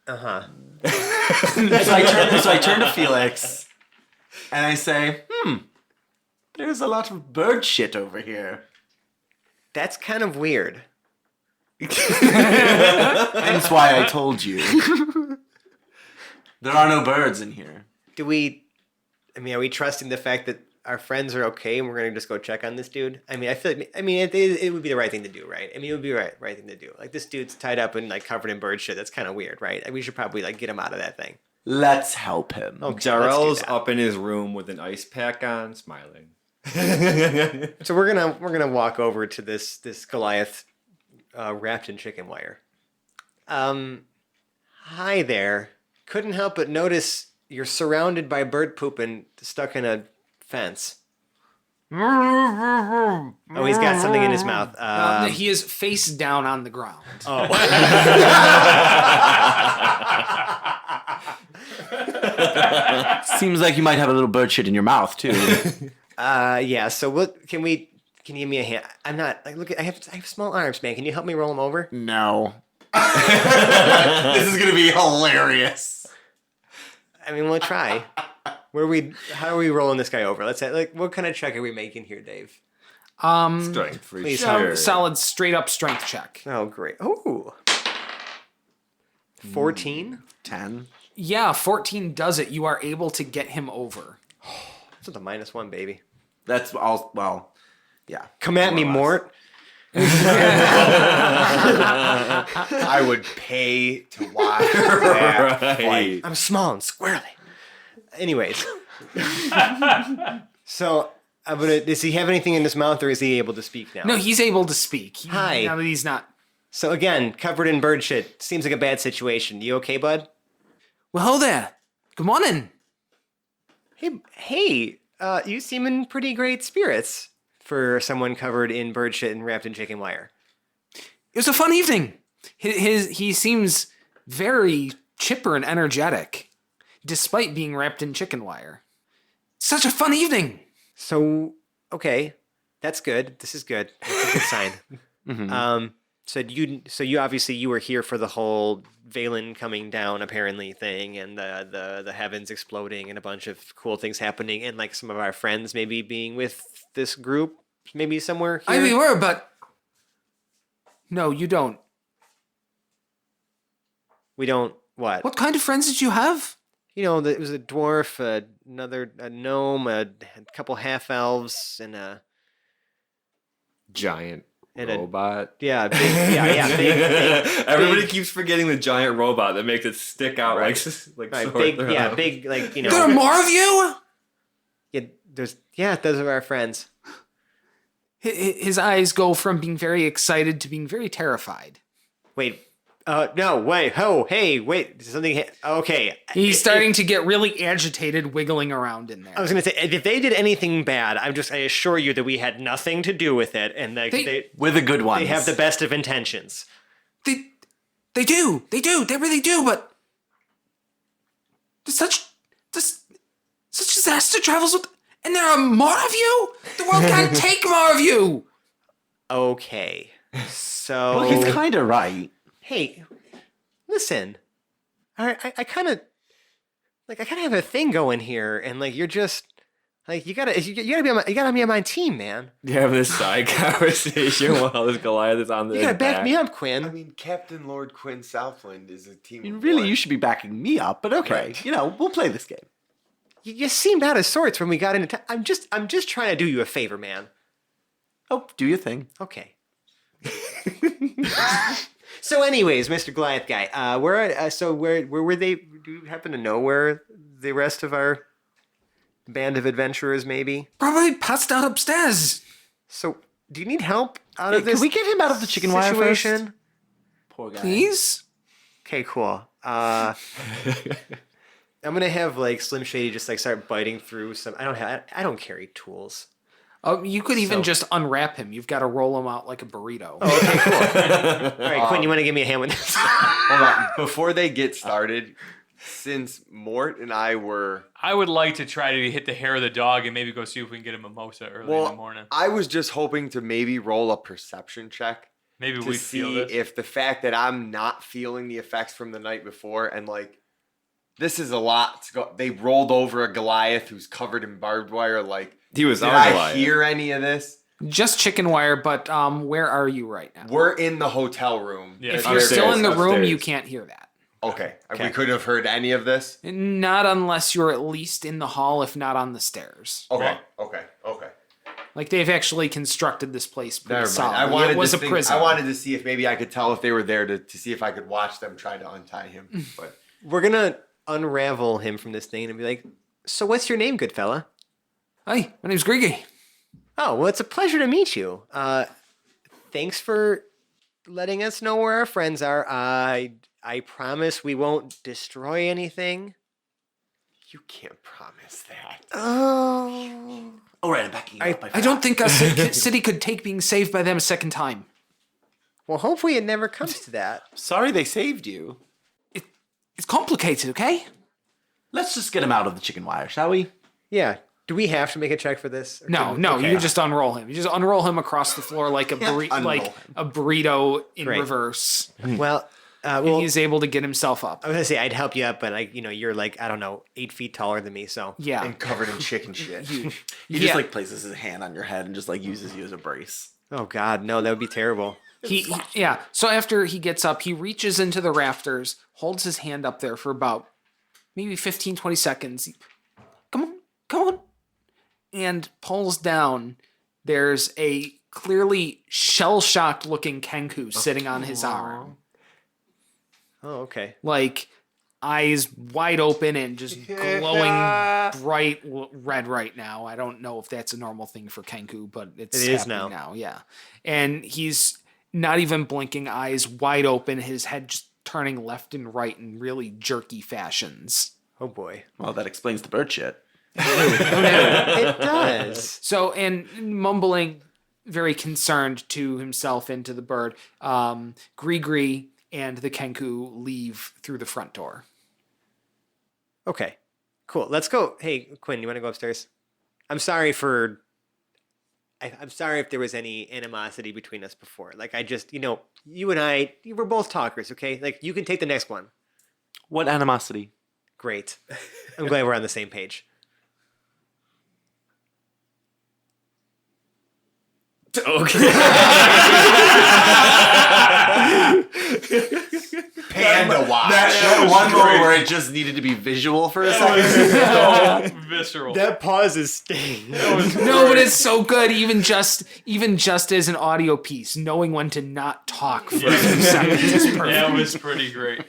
Uh-huh. So I turn to Felix and I say, there's a lot of bird shit over here. That's kind of weird. Hence why I told you. There are no birds in here. Are we trusting the fact that our friends are okay and we're going to just go check on this dude? I mean, I feel like, it would be the right thing to do, right? I mean, it would be the right thing to do. Like, this dude's tied up and, like, covered in bird shit. That's kind of weird, right? We should probably, like, get him out of that thing. Let's help him. Okay, Darrell's let's do that. up in his room with an ice pack on, smiling. So we're gonna walk over to this Goliath wrapped in chicken wire. Hi there. Couldn't help but notice you're surrounded by bird poop and stuck in a fence. Oh, he's got something in his mouth. He is face down on the ground. Oh. Seems like you might have a little bird shit in your mouth too. Yeah. So what? Can you give me a hand? I'm not like. Look, I have small arms, man. Can you help me roll them over? No. This is gonna be hilarious. I mean, we'll try. How are we rolling this guy over? Let's say, like, what kind of check are we making here, Dave? Strength for Please, sure. Solid straight up strength check. Oh, great. Oh. 14? 10. Yeah, 14 does it. You are able to get him over. That's with a -1, baby. That's all. Well, yeah. Come at me, More or less. Mort. I would pay to watch that fight. Right. I'm small and squirrely. Anyways. So, does he have anything in his mouth or is he able to speak now? No, he's able to speak. Hi. Now that he's not. So again, covered in bird shit. Seems like a bad situation. You okay, bud? Well, hello there. Good morning. Hey, you seem in pretty great spirits for someone covered in bird shit and wrapped in chicken wire. It was a fun evening. He seems very chipper and energetic, despite being wrapped in chicken wire. Such a fun evening. So, okay, that's good. This is good. That's a good sign. So you obviously you were here for the whole Valen coming down apparently thing, and the heavens exploding, and a bunch of cool things happening, and like some of our friends maybe being with this group, maybe somewhere here. We were, but no, you don't. We don't what? What kind of friends did you have? You know, it was a dwarf, a gnome, a couple half elves, and a Giant And a- robot. big, big, Everybody keeps forgetting the giant robot that makes it stick out Right. like right, sword big, throw. big, like There are more of you? those are our friends. His eyes go from being very excited to being very terrified. Wait, no, wait, hey, wait, something. Okay, He's starting to get really agitated, wiggling around in there. I was gonna say, if they did anything bad, I assure you that we had nothing to do with it, and We're the good ones. they have the best of intentions. They do, they really do, but such disaster travels with, and there are more of you? The world can't take more of you! Okay, so Well, he's kind of right. hey, listen, I kind of have a thing going here, and like you're just like you gotta be on my team, man. You're having this side conversation while this Goliath is on the You gotta back back. me up, Quinn. I mean, Captain Lord Quinn Southland is a team. I mean, of really, one. you should be backing me up, but okay. Right. You know, we'll play this game. You seemed out of sorts when we got into. I'm just trying to do you a favor, man. Oh, do your thing. Okay. So, anyways, Mr. Goliath guy, where were they? Do you happen to know where the rest of our band of adventurers may be? Probably passed out upstairs. So, do you need help out of this? Can we get him out of the chicken wire first? situation? Poor guy. Please? Okay, cool. I'm gonna have like Slim Shady just like start biting through some. I don't carry tools. You could even So- just unwrap him. You've got to roll him out like a burrito. Oh, okay, cool. All right, Quinn, you want to give me a hand with this? Hold on. Before they get started, since Mort and I were. I would like to try to hit the hair of the dog and maybe go see if we can get a mimosa early in the morning. I was just hoping to maybe roll a perception check Maybe to we feel see this. if the fact that I'm not feeling the effects from the night before and like this is a lot to go. They rolled over a Goliath who's covered in barbed wire. Like, He was did our I Goliath. hear any of this? Just chicken wire, but where are you right now? We're in the hotel room. Yeah, If I'm you're upstairs, still in the room, upstairs. you can't hear that. Okay. Okay. We couldn't have heard any of this. Not unless you're at least in the hall, if not on the stairs. Okay. Well- Okay. Like they've actually constructed this place pretty Never mind. solidly. It was a to prison. I wanted to see if maybe I could tell if they were there to see if I could watch them try to untie him. But We're gonna unravel him from this thing and be like, "So, what's your name, good fella?" Hi, my name's Griggy. Oh, well, it's a pleasure to meet you. Thanks for letting us know where our friends are. I promise we won't destroy anything. you can't promise that. Oh. All right, I'm backing you up. I don't think our city could take being saved by them a second time. Well, hopefully it never comes to that. Sorry they saved you. It's complicated, okay? Let's just get him out of the chicken wire, shall we? Yeah. Do we have to make a check for this? Or No, can- no, okay. you just unroll him. You just unroll him across the floor like a unroll like him. a burrito in Right. reverse. Well, And well, he's able to get himself up. I was gonna say I'd help you up, but like you're like I don't know 8 feet taller than me, so Yeah. And covered in chicken shit. He Yeah. just like places his hand on your head and just like uses you as a brace. oh god, no, that would be terrible. Yeah. So after he gets up, he reaches into the rafters, holds his hand up there for about maybe 15, 20 seconds. Come on. And pulls down. There's a clearly shell-shocked looking Kenku sitting on his arm. Oh, okay. Like eyes wide open and just glowing bright red right now. I don't know if that's a normal thing for Kenku, but it's It is happening now. Yeah. And he's not even blinking, eyes wide open, his head just turning left and right in really jerky fashions. Oh boy. Well, that explains the bird shit. It does. So, and mumbling, very concerned to himself and to the bird, Grigri and the Kenku leave through the front door. Okay. Cool. Let's go. Hey, Quinn, you want to go upstairs? I'm sorry for I'm sorry if there was any animosity between us before. Like, I just, you and I, we're both talkers, okay? Like, you can take the next one. What animosity? Great. I'm glad we're on the same page. Okay. Panda watch. That one moment where it just needed to be visual for a second. So visceral. That pause is staying. No, but it's so good. Even just as an audio piece, knowing when to not talk for a few seconds is perfect. That was pretty great.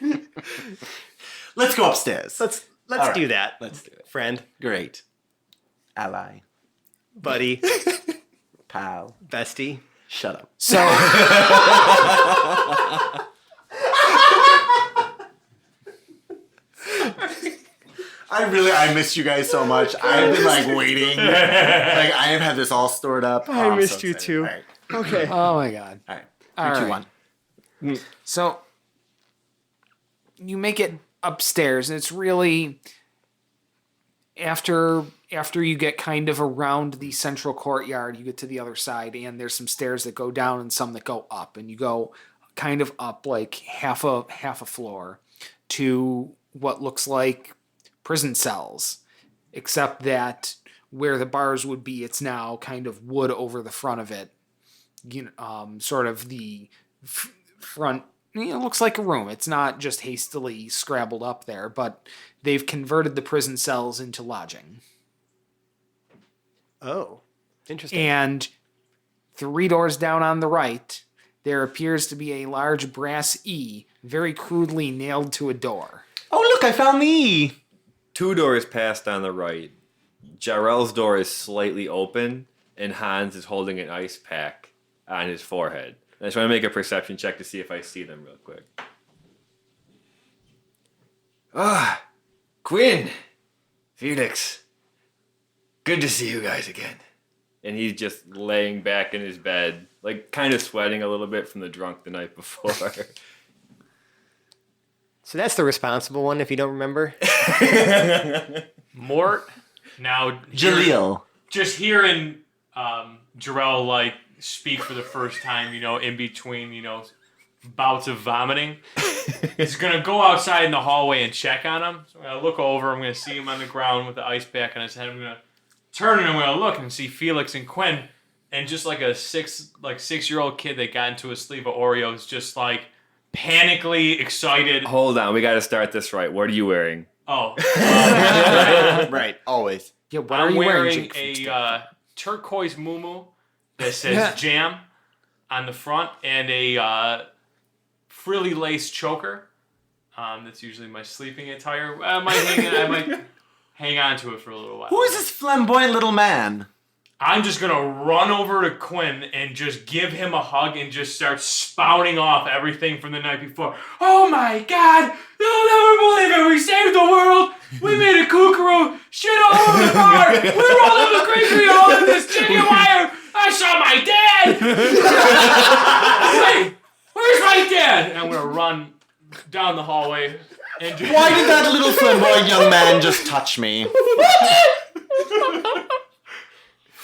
Let's go upstairs. Let's All do right. that. Let's do it. Friend, Great. Ally. buddy, Pal. bestie. Shut up. So I missed you guys so much. I've been like waiting. Like I have had this all stored up. I missed you too. All right. Okay. oh my god. All right. All 3, 2, right. 1. So you make it upstairs, and it's really after you get kind of around the central courtyard, you get to the other side, and there's some stairs that go down and some that go up, and you go kind of up like half a floor to what looks like prison cells, except that where the bars would be, it's now kind of wood over the front of it. Sort of the front. It looks like a room. It's not just hastily scrabbled up there, but they've converted the prison cells into lodging. Oh, interesting. And 3 doors down on the right, there appears to be a large brass E, very crudely nailed to a door. Oh, look, I found the E. 2 doors past on the right. Jarrell's door is slightly open, and Hans is holding an ice pack on his forehead. I just want to make a perception check to see if I see them real quick. Quinn! Felix! Good to see you guys again. And he's just laying back in his bed, like kind of sweating a little bit from the drunk the night before. So that's the responsible one, if you don't remember. Mort. Now, Jaleel. just hearing Jarrell like speak for the first time, in between, bouts of vomiting. He's gonna go outside in the hallway and check on him. So I'm gonna look over. I'm gonna see him on the ground with the ice pack on his head. I'm gonna turn and I'm gonna look and see Felix and Kwin, and just like a 6-year-old kid that got into a sleeve of Oreos, just like panically excited. Hold on, we got to start this right. What are you wearing? Oh, Right, always. Yeah, what are I'm you wearing Jake? a turquoise muumuu that says Jam on the front, and a frilly lace choker. That's usually my sleeping attire. I might hang on to it for a little while. Who is this flamboyant little man? I'm just gonna run over to Quinn and just give him a hug and just start spouting off everything from the night before. Oh my God! You'll never believe it! We saved the world! We made a kookaroo! Shit all over the bar! We rolled up the creek! We rolled up this chicken wire! I saw my dad! Wait! Where's my dad? And I'm gonna run down the hallway and just... Why did that little flamboyant young man just touch me?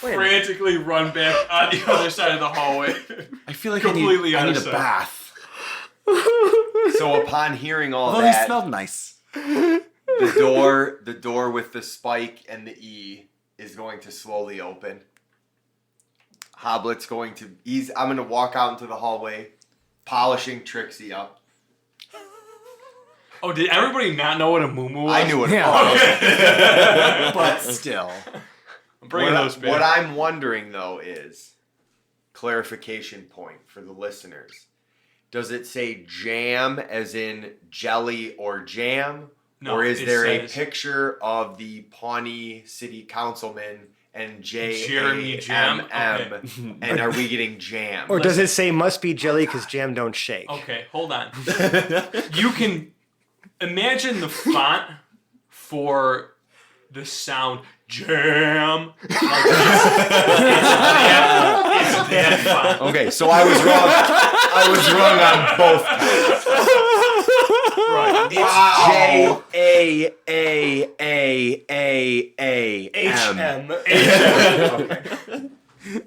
frantically run back on the other side of the hallway. I feel like Completely I need out a of sight. bath. So upon hearing all Although he that, smelled nice. the door with the spike and the E is going to slowly open. Hoblet's going to I'm going to walk out into the hallway, polishing Trixie up. Oh, did everybody not know what a muumuu was? I knew it. Yeah. But still. I'm bringing those back. What I'm wondering though is clarification point for the listeners. Does it say jam as in jelly or jam? No, or is it there a says- picture of the Pawnee City Councilman and Jeremy Jam? J-A-M-M? Okay. And are we getting jam? Or does it say must be jelly because jam don't shake? Okay, hold on. You can imagine the font for the sound jam. Like it's that font. Okay, so I was wrong. I was wrong on both counts. Right. J-A-A-A-A-A-M. HM. Okay.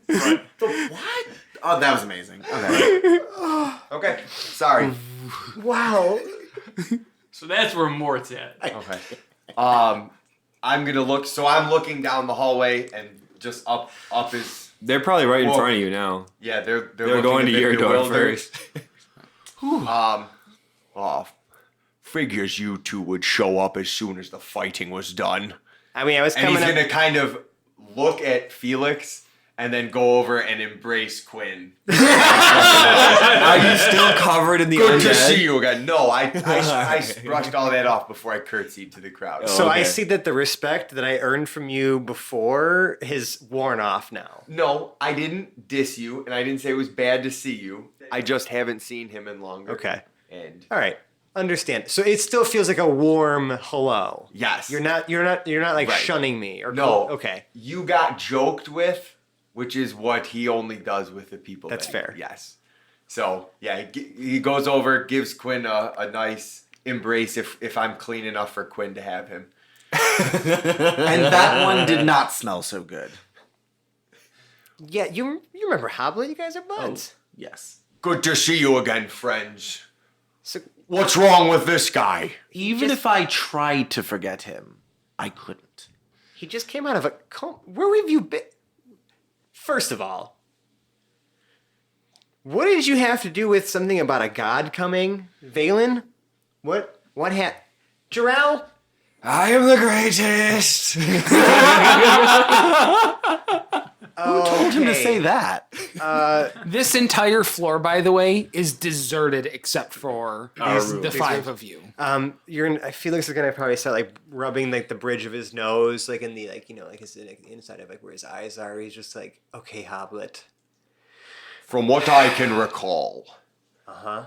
Right. What? Oh, that was amazing. Okay. Okay. Sorry. Wow. So that's where Mort's at. Okay. I'm gonna look. So I'm looking down the hallway and just up his. They're probably right in Well, front of you now. Yeah, they're They're looking going a to bit your door bewildered. first. Figures you two would show up as soon as the fighting was done. I mean, I was And coming he's up. gonna kind of look at Felix and then go over and embrace Quinn. Are you still covered in the Good undead? to see you again. No, I brushed all that off before I curtsied to the crowd. So I okay. see that the respect that I earned from you before has worn off now. No, I didn't diss you, and I didn't say it was bad to see you. I just haven't seen him in longer. Okay. And All right. Understand. So it still feels like a warm hello. yes, You're not like Right. shunning me or No. Okay. You got joked with, which is what he only does with the people. That's that fair. Yes. So yeah, he goes over, gives Quinn a nice embrace if I'm clean enough for Quinn to have him. And that one did not smell so good. Yeah, you remember Hoblet? You guys are buds. Yes. Good to see you again, friends. So What's wrong with this guy? Even if I tried to forget him, I couldn't. he just came out of a coma. Where have you been? First of all, what did you have to do with something about a god coming, Valen? What happened? Jarrell? I am the greatest. Who told him to say that? This entire floor, by the way, is deserted except for room. the five of you. Felix is gonna probably start like rubbing like the bridge of his nose, like in the like his inside of like where his eyes are. He's just like, okay, Hoblet. From what I can recall, Uh-huh.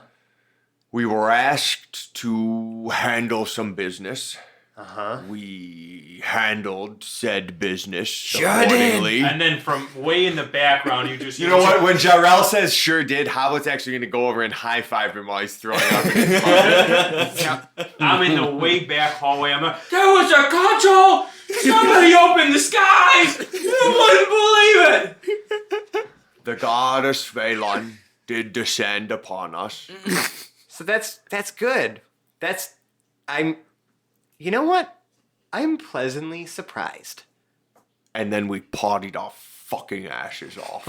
we were asked to handle some business. Uh-huh. We handled said business Sure accordingly. And then from way in the background, you just You know what? When Jarrell says "sure did," Howlett's actually going to go over and high five him while he's throwing up in his bucket. I'm in the way back hallway. I'm like, there was a control. Somebody opened the skies. You wouldn't believe it. The goddess Phelan did descend upon us. So that's good. You know what? I'm pleasantly surprised. And then we partied our fucking ashes off.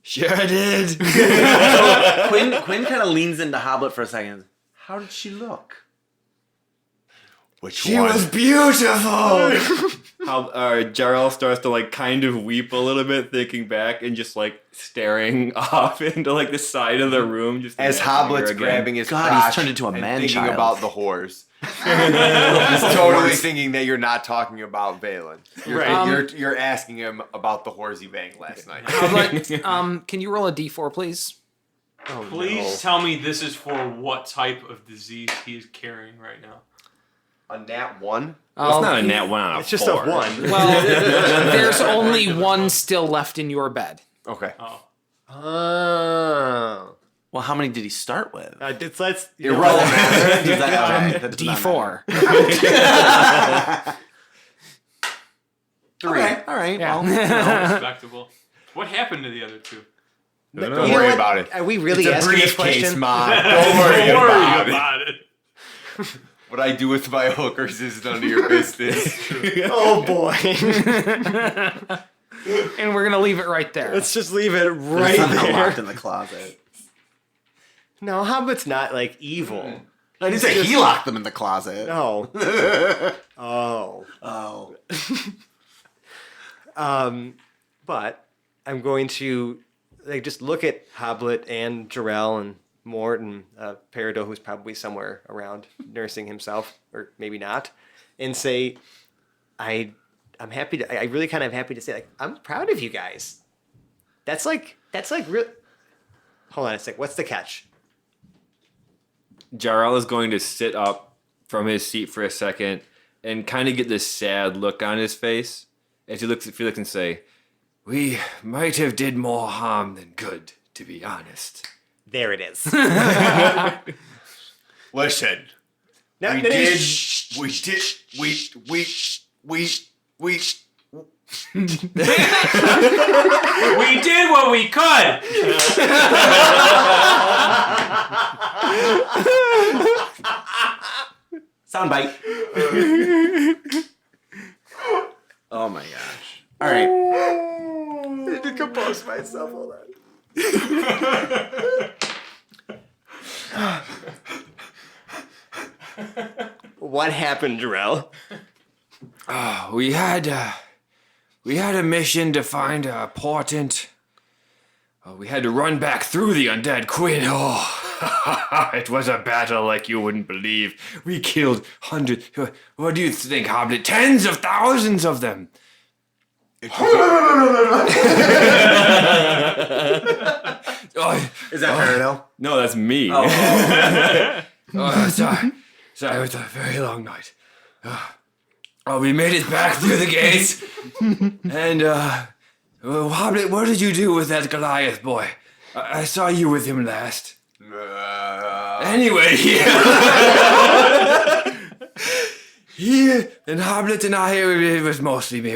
Sure did. Quinn kind of leans into Hoblet for a second. How did she look? Which She one? was beautiful. How Jarrell starts to like kind of weep a little bit, thinking back and just like staring off into like the side of the room. Just As imagining her Hoblet's again. grabbing his God, he's crotch turned into a and man-child. thinking about the whores. He's totally thinking that you're not talking about Valen. You're asking him about the whores he banged last night. Can you roll a d4, please? Please tell me this is for what type of disease he is carrying right now. A nat 1? Well, it's not a nat 1 out of It's just 4. a one. Well, there's only one still left in your bed. Okay. Oh. Well, how many did he start with? Let's Irrelevant. Does that- okay, that does not matter. D4. 3. Okay, all right. Yeah. Well, Respectable. What happened to the other two? Don't You know worry what? about it. Are we really It's a asking this briefcase, question? Mom. Don't worry about it. about it. What I do with my hookers is none of your business. Oh boy. And we're going to leave it right there. Let's just leave it they're right somehow locked there. in the closet. No, Hoblet's not like evil. I didn't say he locked them in the closet. No. Oh. Oh. But I'm going to just look at Hoblet and Jarrell and Mort and Peridot, who's probably somewhere around nursing himself, or maybe not, and say, I'm happy to. I really kind of happy to say, like, I'm proud of you guys. That's like real. Hold on a sec. What's the catch? Jarrell is going to sit up from his seat for a second and kind of get this sad look on his face as he looks at Felix and say, "We might have did more harm than good, to be honest." There it is. Listen, We did what we could. Soundbite. Oh my gosh. All right. I need to compose myself. Hold on. What happened, Jarrell? We had a mission to find a portent. We had to run back through the undead Quinn. Oh, it was a battle like you wouldn't believe. We killed hundreds. What do you think, Hoblet? Tens of thousands of them. Oh, Is that Parano? no, that's me. Sorry, it was a very long night. We made it back through the gates. And, Hoblet, what did you do with that Goliath boy? I saw you with him last. Anyway, and Hoblet and I, it was mostly me.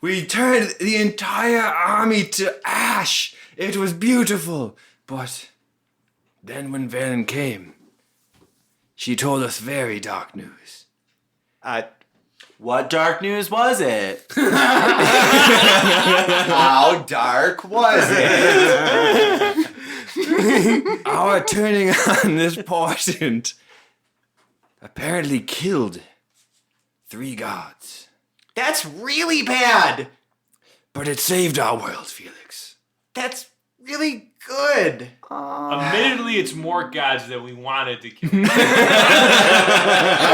We turned the entire army to ash. It was beautiful. But then when Valen came, she told us very dark news. What dark news was it? How dark was it? Our turning on this portent apparently killed 3 gods. That's really bad. But it saved our world, Felix. That's really good. Admittedly, it's more gods that we wanted to kill. I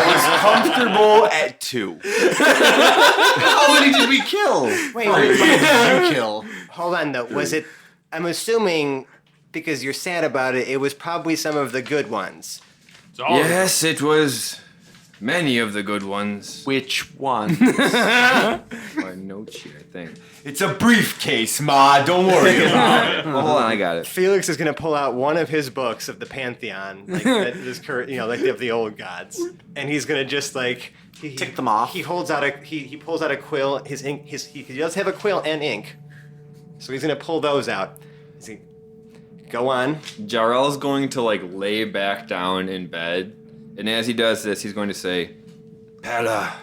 was comfortable at 2. How many did we kill? Wait, How many did you kill? hold on though. Was it? I'm assuming because you're sad about it, it was probably some of the good ones. It's all Yes, it was many of the good ones. Which one? My notes here, I think. It's a briefcase, Ma. Don't worry about it. Well, hold on, I got it. Felix is gonna pull out one of his books of the Pantheon, like this current, like of the old gods, and he's gonna just like Tick them off. He holds out he pulls out a quill. His ink. He does have a quill and ink, so he's gonna pull those out. Go on. Jarrell's going to lay back down in bed, and as he does this, he's going to say, Pella,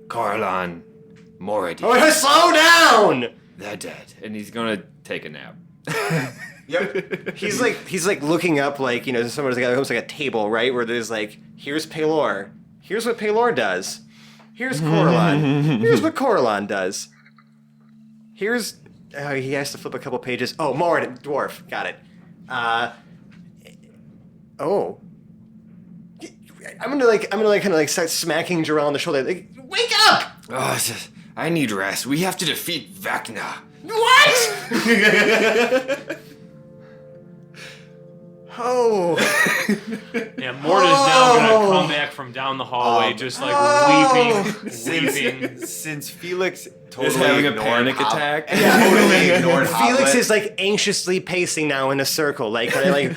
Corlan, Moridi. Oh, slow down! They're dead. And he's going to take a nap. Yep. He's like looking up someone's got almost like a table, right, where there's here's Pelor, here's what Pelor does, here's Corlan, here's what Corlan does, here's he has to flip a couple pages. Oh, Morid, dwarf, got it. Oh. I'm gonna kind of start smacking Jarrell on the shoulder. Wake up! Oh, I need rest. We have to defeat Vecna. What? Oh. Yeah, Mort is now gonna come back from down the hallway, just weeping. Since Felix totally Is having a ignored panic attack? Totally ignored Felix Hoblet. is anxiously pacing now in a circle,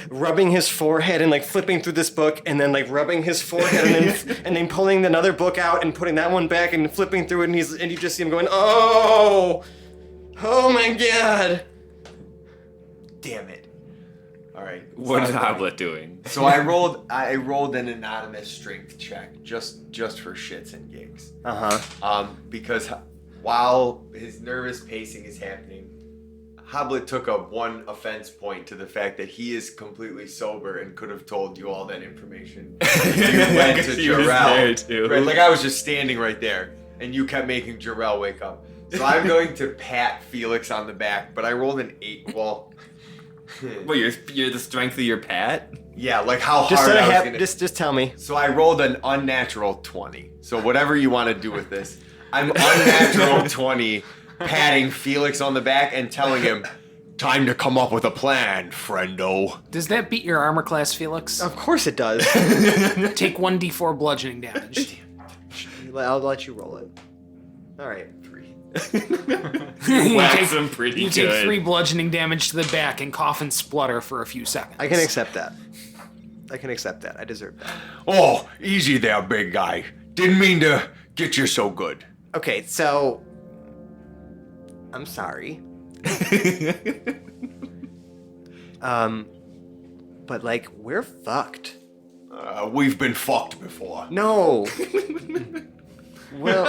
rubbing his forehead and flipping through this book, and then rubbing his forehead, and then pulling another book out and putting that one back and flipping through it, and you just see him going, oh my god, Damn it. All right. What is Hoblet doing? So I rolled an anonymous strength check just for shits and gigs. Because while his nervous pacing is happening, Hoblet took a 1 offense point to the fact that he is completely sober and could have told you all that information. You went to He was there, Jarrell. too. Right, I was just standing right there, and you kept making Jarrell wake up. So I'm going to pat Felix on the back, but I rolled an 8. Well, Well, you're the strength of your pat? yeah, how hard I was gonna... just tell me. So I rolled an unnatural 20. So whatever you want to do with this, I'm unnatural 20, patting Felix on the back and telling him, time to come up with a plan, friendo. Does that beat your armor class, Felix? Of course it does. Take 1d4 bludgeoning damage. I'll let you roll it. All right. 3. Wax him pretty You good. take 3 bludgeoning damage to the back and cough and splutter for a few seconds. I can accept that. I deserve that. Oh, easy there, big guy. Didn't mean to get you so good. Okay, so I'm sorry. But like we're fucked. We've been fucked before. No. Well,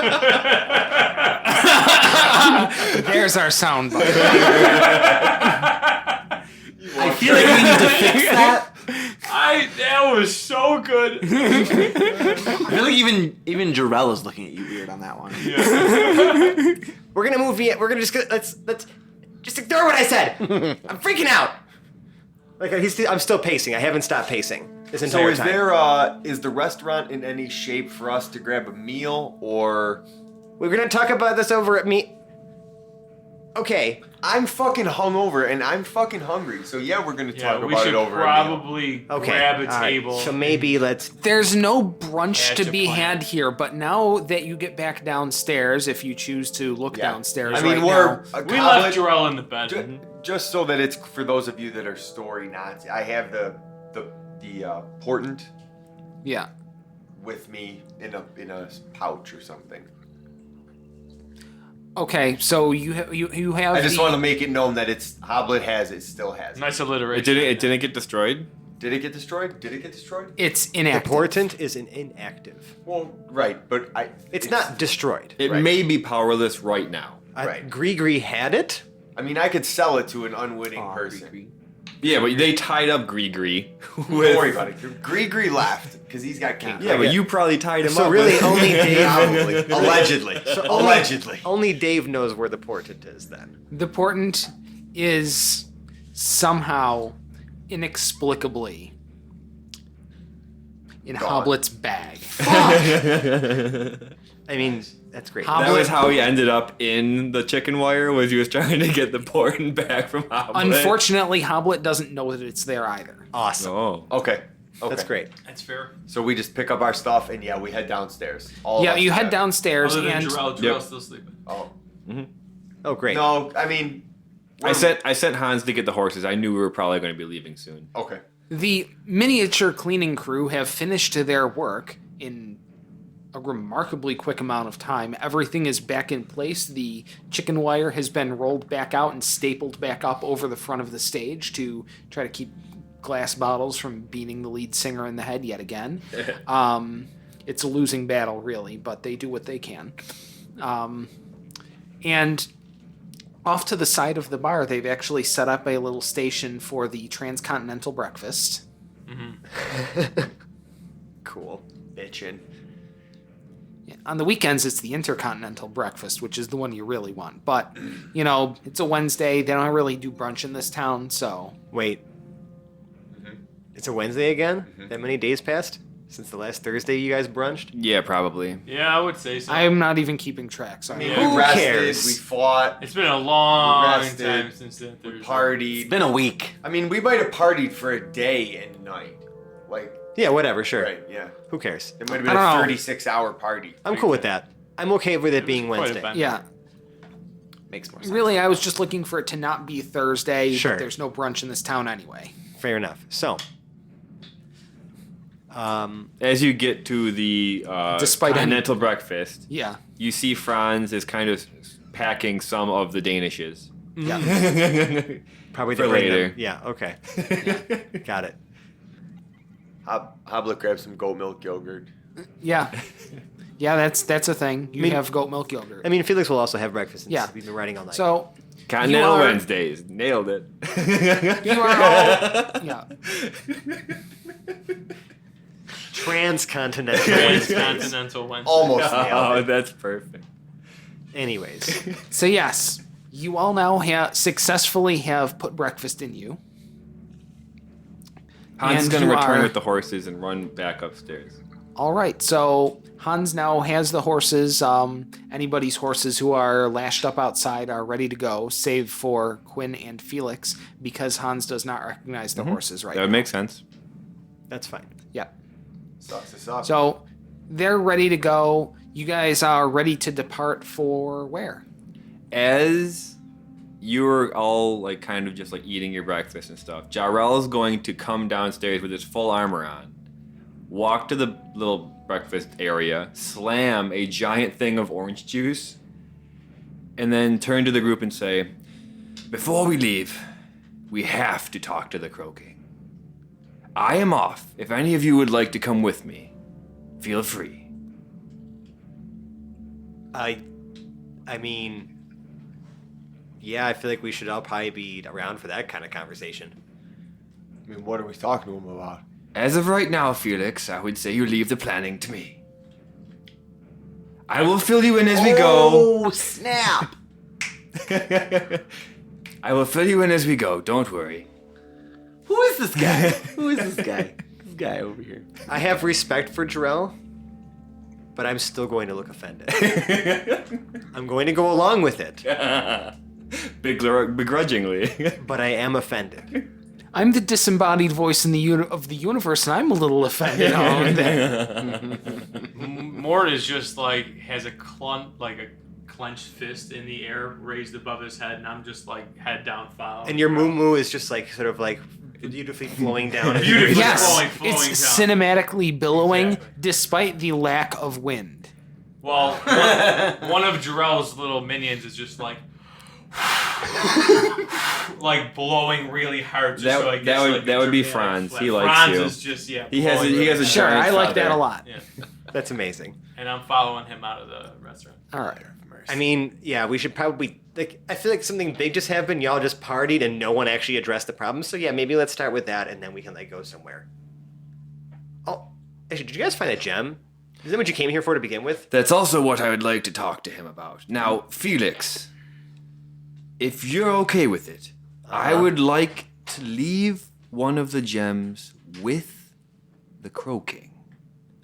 There's our soundbite. I feel like we need to fix that. That was so good. I feel like even Jarrell is looking at you weird on that one. we're gonna move. We're gonna just let's just ignore what I said. I'm freaking out. Like I'm still pacing. I haven't stopped pacing this So entire is time. is the restaurant in any shape for us to grab a meal, or We're gonna talk about this over at me. Okay. I'm fucking hungover and I'm fucking hungry. So yeah, we're gonna talk we about should it over a meal. probably Okay. grab a all right. table. So maybe let's. There's no brunch That's to a be plan. had here, but now that you get back downstairs, if you choose to look Yeah. downstairs I mean, right we're now, We left Jarrell in the bed. Just so that it's for those of you that are story Nazi. I have the portent yeah. with me in a pouch or something. Okay, so you have. I just the- want to make it known that it's Hoblet still has it. Nice alliteration. It didn't get destroyed. Did it get destroyed? Did it get destroyed? It's The inactive. portent is an inactive. Well, right, but It's not destroyed. It Right. may be powerless right now. Right. Gree had it. I mean, I could sell it to an unwitting person. Yeah, but they tied up Gree. Don't worry about it. Gree left because he's got king. Yeah, but you probably tied him So up. really, only Dave. Probably. Allegedly. Allegedly. Only Dave knows where the portent is. Then. The portent is somehow, inexplicably, in Gone. Hoblet's bag. I mean, that's great. Hob- That was how he ended up in the chicken wire. Was he was trying to get the portent back from Hoblet. Unfortunately, Hoblet doesn't know that it's there either. Awesome. Oh. Okay. That's great. That's fair. So we just pick up our stuff and we head downstairs. All of Yeah, us you head together. downstairs Other than and Jarrell's Yep. still sleeping. Oh. Oh, great. No, I mean. I sent Hans to get the horses. I knew we were probably going to be leaving soon. Okay. the miniature cleaning crew have finished their work in a remarkably quick amount of time. Everything is back in place. The chicken wire has been rolled back out and stapled back up over the front of the stage to try to keep glass bottles from beating the lead singer in the head yet again. It's a losing battle, really, but they do what they can. And off to the side of the bar, they've actually set up a little station for the transcontinental breakfast. Cool. Bitchin'. On the weekends, it's the intercontinental breakfast, which is the one you really want. But, you know, it's a Wednesday. They don't really do brunch in this town, so... Wait. It's a Wednesday again? That many days passed since the last Thursday you guys brunched? Yeah, probably. Yeah, I would say so. I'm not even keeping track, so I mean, Yeah. we Who rested, cares? we fought, It's been a long rested, time since that we Thursday. partied. It's been a week. I mean, we might have partied for a day and night. Like, Yeah, whatever, sure. right, yeah. Who cares? It might have I been a don't know. 36-hour party. I'm cool with that. I'm okay with it being Quite a Wednesday. bit. yeah. Makes more sense. Really, I was just looking for it to not be Thursday, Sure. but there's no brunch in this town anyway. Fair enough. So, As you get to the Despite any- continental breakfast, Yeah. you see Franz is kind of packing some of the Danishes. probably For to bring later. them- Yeah, okay. Got it. Hoblet grabbed some goat milk yogurt. Yeah. Yeah, that's a thing. You mean- have goat milk yogurt. I mean, Felix will also have breakfast since Yeah. we've been writing all night. So, Continental You are- Wednesdays. Nailed it. you are all... Yeah. Transcontinental. Transcontinental Wednesday. Almost Oh, nailed it. that's perfect. Anyways, So, yes, you all now successfully have put breakfast in you. Hans is And going to you return are- with the horses and run back upstairs. All right, so Hans now has the horses. Anybody's horses who are lashed up outside are ready to go, save for Quinn and Felix, because Hans does not recognize the horses right That now. would make sense. that's fine. Yeah. Sucks to suck. So they're ready to go. You guys are ready to depart for where? As you're all like kind of just like eating your breakfast and stuff, Jarrell is going to come downstairs with his full armor on, walk to the little breakfast area, slam a giant thing of orange juice, and then turn to the group and say, "Before we leave, we have to talk to the Crow King. I am off. If any of you would like to come with me, feel free." I mean, yeah, I feel like we should all probably be around for that kind of conversation. I mean, what are we talking to him about? As of right now, Felix, I would say you leave the planning to me. I will fill you in as we go. Oh, snap! I will fill you in as we go. Don't worry. Who is this guy? Who is this guy? This guy over here. I have respect for Jarrell, but I'm still going to look offended. I'm going to go along with it, Begrudgingly. but I am offended. I'm the disembodied voice in the of the universe, and I'm a little offended. Mort is just like has a clenched fist in the air raised above his head, and I'm just like head down following. And your moo is just like sort of like beautifully flowing down. Beautifully Yes, flowing it's down. cinematically billowing Exactly. despite the lack of wind. Well, one of Jarrell's little minions is just like blowing really hard. Just so it gets, that would be dripping Franz. flat. He likes Franz you. is just He has blowing a really Sure, giant I like feather. that a lot. Yeah, That's amazing. and I'm following him out of the restaurant. All right. I mean, yeah, we should probably like. I feel like something big just happened. Y'all just partied and no one actually addressed the problem. So yeah, maybe let's start with that, and then we can like go somewhere. Oh, actually, did you guys find a gem? Is that what you came here for to begin with? That's also what I would like to talk to him about. Now, Felix, if you're okay with it, I would like to leave one of the gems with the Crow King.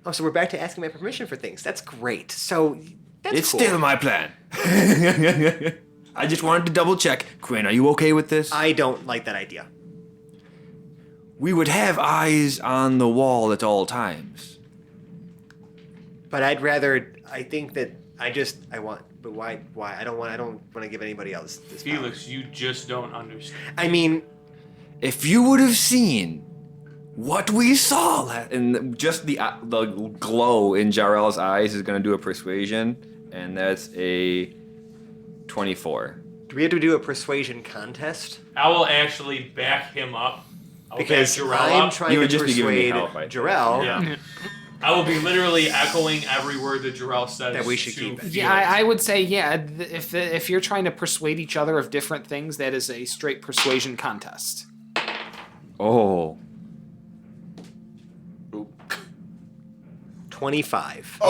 Oh, so we're back to asking my permission for things. That's great. So that's It's cool. still my plan. I just wanted to double check. Quinn, are you okay with this? I don't like that idea. We would have eyes on the wall at all times. But I'd rather. I think that I want. But why? I don't want to give anybody else this power. Felix, you just don't understand. I mean, If you would have seen what we saw, and just the glow in Jarrell's eyes is going to do a persuasion, and that's a 24. do we have to do a persuasion contest? I will actually back him up. I'll Because back Jarrell I'm up. trying You to would just be giving me persuade help, I think. Jarrell. Yeah. I will be literally echoing every word that Jarrell says. That we should to keep it. Felix. Yeah, I would say if you're trying to persuade each other of different things, that is a straight persuasion contest. Oh. 25. Oh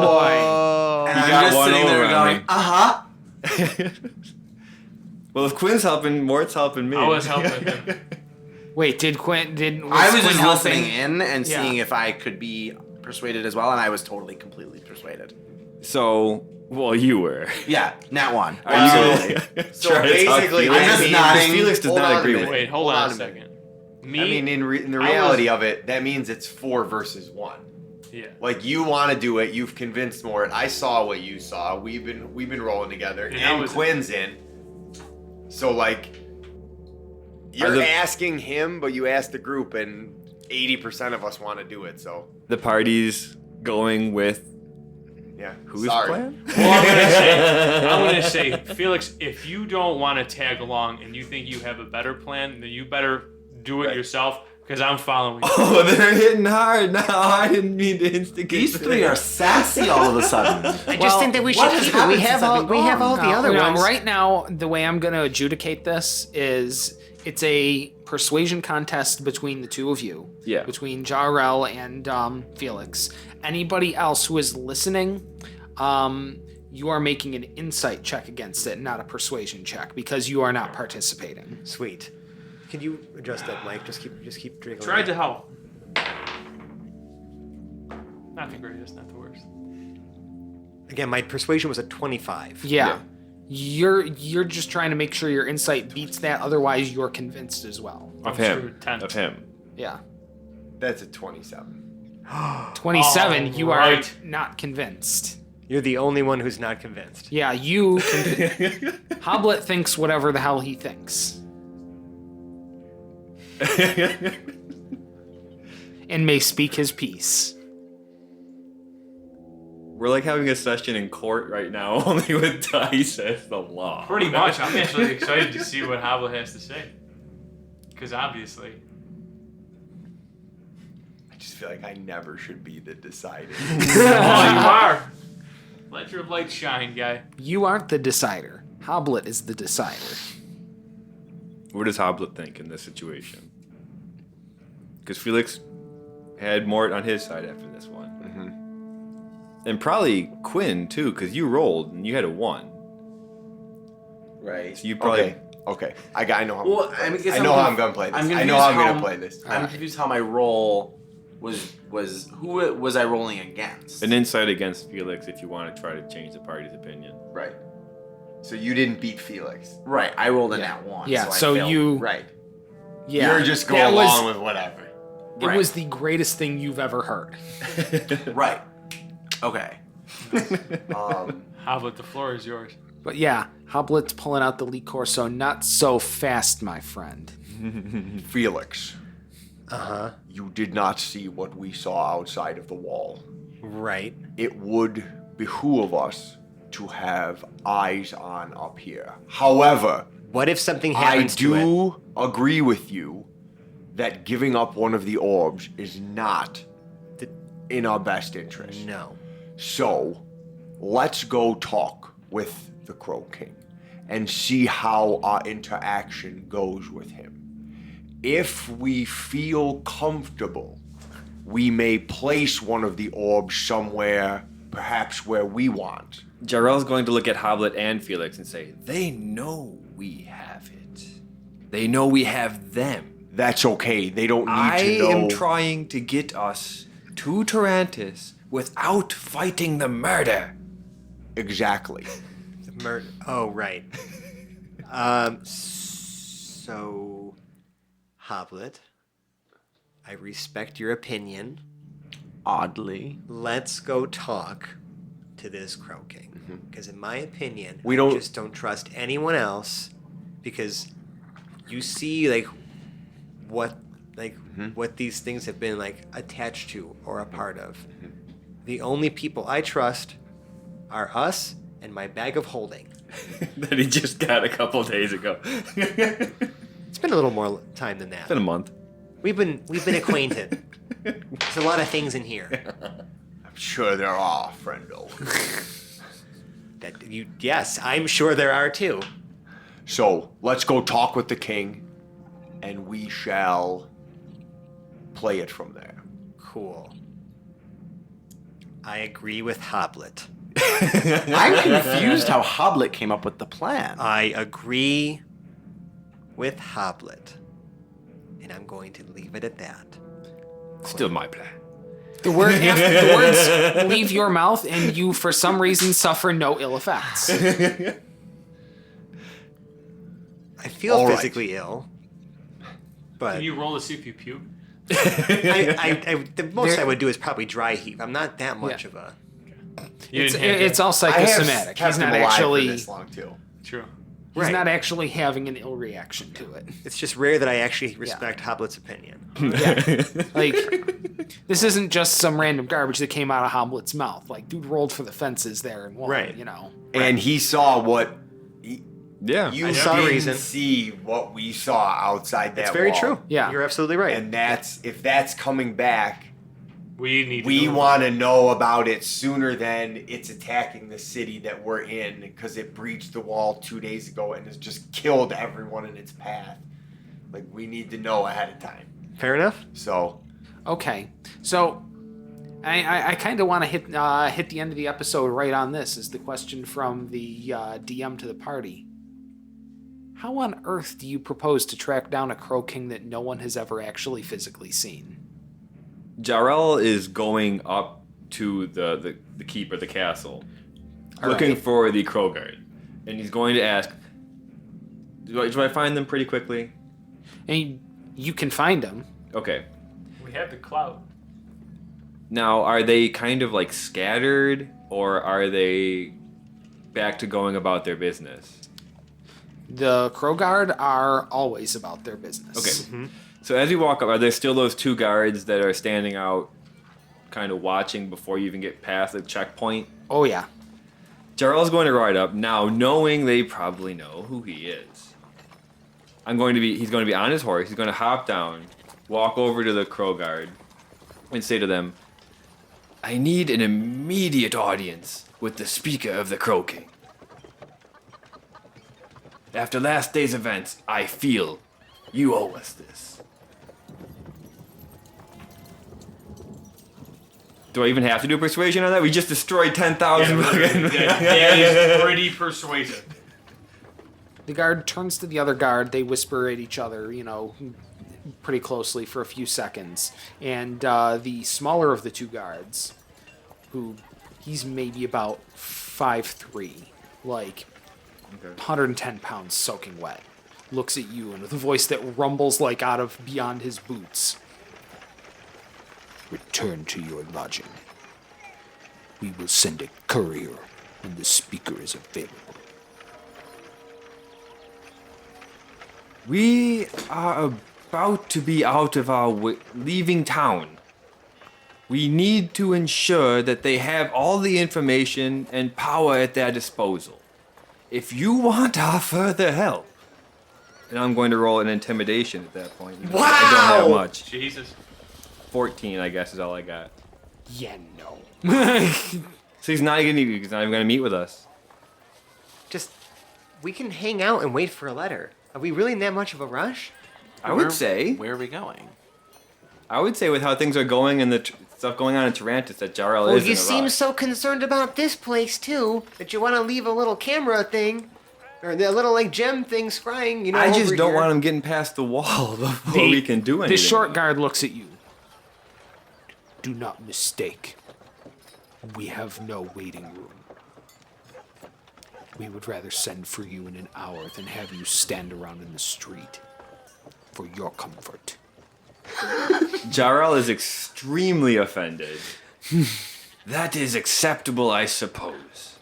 boy! And You I'm got just one sitting there over on going, me. uh-huh. Well, if Quinn's helping, Mort's helping me. I was helping him. Wait, did Quinn? I was Quinn just helping? listening in and Yeah. seeing if I could be persuaded as well, and I was totally, completely persuaded. So, well, you were. Yeah, nat one. Are you gonna So try to talk basically, Felix? I'm just that nodding. means- Felix does hold not on a agree with minute. Wait, hold Hold on on a a second. Me, I mean, in the I reality was- of it, that means it's 4 versus 1. yeah. Like you want to do it, you've convinced Mort. I saw what you saw. We've been rolling together, And I and was- Quinn's in. So like, you're the- asking him, but you asked the group, and 80% of us want to do it. So The party's going with yeah, whose sorry. plan? Well, I'm gonna say, Felix, if you don't want to tag along and you think you have a better plan, then you better do it Right. yourself because I'm following. you. Oh, they're hitting hard now. I didn't mean to instigate. These three are sassy all of a sudden. I just think that we should what has keep it. happened We have since I've all been gone? the other ones. Right now, the way I'm going to adjudicate this is it's a persuasion contest between the two of you. Yeah. Between Jarrell and Felix. Anybody else who is listening, you are making an insight check against it, not a persuasion check, because you are not participating. Sweet. Can you adjust that mic? Just keep drinking. Tried to help. Not the greatest, not the worst. Again, my persuasion was a 25. Yeah. You're just trying to make sure your insight beats that, otherwise you're convinced as well. Of I'm him. sure 10. Of him. Yeah. That's a 27. 27, All you are right. not convinced. You're the only one who's not convinced. Yeah, Hoblet thinks whatever the hell he thinks. and may speak his piece. We're like having a session in court right now, only with dice as the law. Pretty much. I'm actually excited to see what Hoblet has to say. Because obviously. I just feel like I never should be the decider. Oh, you are. Let your light shine, guy. You aren't the decider. Hoblet is the decider. What does Hoblet think in this situation? Because Felix had more on his side after this one. And probably Quinn, too, because you rolled and you had a 1. Right. So you probably... Okay. I know how. Well, I mean, I know how I'm gonna play this. I know how I'm gonna play this. I'm confused how my roll was who was I rolling against? An insight against Felix if you want to try to change the party's opinion. Right. So you didn't beat Felix. Right, I rolled in that one. Yeah, I so failed. you... Right. Yeah. You're just going along with whatever. It was the greatest thing you've ever heard. Right. Okay. Hoblet, the floor is yours. But yeah, Hoblet's pulling out the liquor, so not so fast, my friend. Felix, Uh-huh. you did not see what we saw outside of the wall. Right. It would behoove us to have eyes on up here. However, What if something I happens to it? do agree with you that giving up one of the orbs is not in our best interest. No. So, let's go talk with the Crow King and see how our interaction goes with him. If we feel comfortable, we may place one of the orbs somewhere, perhaps where we want. Jarrell's going to look at Hoblet and Felix and say, they know we have it. They know we have them. That's okay. They don't need I to know. am trying to get us to Tarantis without fighting the murder. Exactly. Oh, right. So, Hoblet, I respect your opinion. Oddly. Let's go talk to this Crow King. Because in my opinion, We I don't- just don't trust anyone else. Because you see, like, what these things have been, like, attached to or a part of. The only people I trust are us and my bag of holding. That he just got a couple days ago. It's been a little more time than that. It's been a month. We've been acquainted. There's a lot of things in here I'm sure there are, friendo. Yes, I'm sure there are too. So, let's go talk with the king, and we shall play it from there. Cool. I agree with Hoblet. I'm confused how Hoblet came up with the plan. I agree with Hoblet. And I'm going to leave it at that. Still my plan. The words leave your mouth, and you, for some reason, suffer no ill effects. I feel All right. physically ill. But Can you roll to see if you puke? the most I would do is probably dry heave. I'm not that much Yeah. of a... You It's, didn't have it's all psychosomatic. kept He's not him alive actually. for this long too. True. He's Right. not actually having an ill reaction to it. It's just rare that I actually respect Hoblet's opinion. Yeah. Like, this isn't just some random garbage that came out of Hoblet's mouth. Like, dude rolled for the fences there and won, Right. you know. And he saw what Yeah. you I saw didn't reason. see what we saw outside that It's very wall. true. Yeah. You're absolutely right. And if that's coming back, We need to we go- want to know about it sooner than it's attacking the city that we're in, because it breached the wall 2 days ago and has just killed everyone in its path. Like, we need to know ahead of time. Fair enough. So, Okay. So, I kind of want to hit the end of the episode right on this. Is the question from the DM to the party. How on earth do you propose to track down a Crow King that no one has ever actually physically seen? Jarrell is going up to the keep or the castle, looking for the Crow Guard. And he's going to ask, do I find them pretty quickly? And you can find him. Okay. We have the clout. Now, are they kind of like scattered, or are they back to going about their business? The Crow Guard are always about their business. Okay. So as we walk up, are there still those 2 guards that are standing out, kind of watching before you even get past the checkpoint? Oh, yeah. Jarrell's going to ride up now, knowing they probably know who he is. He's going to be on his horse. He's going to hop down, walk over to the Crow Guard, and say to them, I need an immediate audience with the Speaker of the Crow King. After last day's events, I feel you owe us this. Do I even have to do persuasion on that? We just destroyed 10,000. That is pretty persuasive. The guard turns to the other guard. They whisper at each other, pretty closely for a few seconds. And the smaller of the 2 guards, who he's maybe about 5'3", like 110 pounds soaking wet, looks at you and with a voice that rumbles like out of beyond his boots. Return to your lodging. We will send a courier when the speaker is available. We are about to be out of our leaving town. We need to ensure that they have all the information and power at their disposal. If you want our further help, and I'm going to roll an intimidation at that point. Wow! I don't have much. Jesus. 14, I guess, is all I got. Yeah, no. So he's not even going to meet with us. Just, we can hang out and wait for a letter. Are we really in that much of a rush? I would say Where are we going? with how things are going and the stuff going on in Tarantus that Jarrell Well, is you in a seem rush. so concerned about this place, too, that you want to leave a little camera thing, or the little, gem thing scrying, I just over don't here. want him getting past the wall before we can do anything. The short guard looks at you. Do not mistake. We have no waiting room. We would rather send for you in an hour than have you stand around in the street for your comfort. Jarrell is extremely offended. That is acceptable, I suppose.